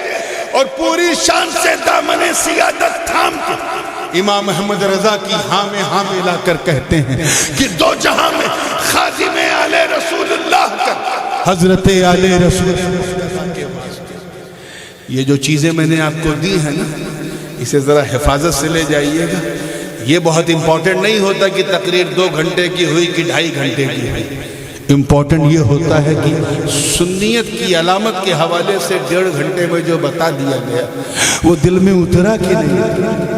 اور پوری شان سے دامن سیادت تھام کے امام محمد رضا کی ہاں میں ہاں ملا کر کہتے ہیں کہ دو جہاں میں خادم آل رسول اللہ کا حضرت آل رسول اللہ کے واسطے یہ جو چیزیں میں نے آپ کو دی ہیں نا، اسے ذرا حفاظت سے لے جائیے گا۔ یہ بہت امپورٹنٹ نہیں ہوتا کہ تقریر 2 گھنٹے کی ہوئی کہ 2.5 گھنٹے کی ہوئی۔ امپورٹنٹ یہ ہوتا ہے کہ سنیت کی علامت کے حوالے سے 1.5 گھنٹے میں جو بتا دیا گیا وہ دل میں اترا کہ نہیں۔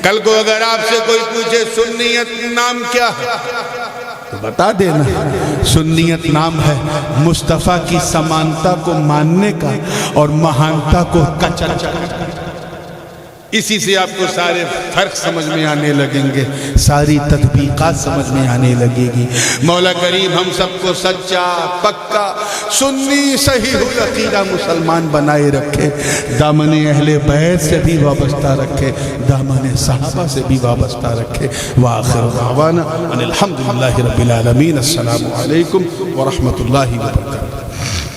کل کو اگر آپ سے کوئی پوچھے سنیت نام کیا ہے تو بتا دینا، سنیت نام ہے مصطفیٰ کی سمانتا کو ماننے کا اور مہانتا کو کچل۔ اسی سے آپ کو سارے فرق سمجھ میں آنے لگیں گے، ساری تطبیقات سمجھ میں آنے لگے گی۔ مولا کریم ہم سب کو سچا پکا سنی صحیح عقیدہ مسلمان بنائے رکھے، دامن اہل بیت سے بھی وابستہ رکھے، دامن صحابہ سے بھی وابستہ رکھے۔ وآخر دعوانا ان الحمدللہ رب العالمین۔ السلام علیکم ورحمۃ اللہ وبرکاتہ۔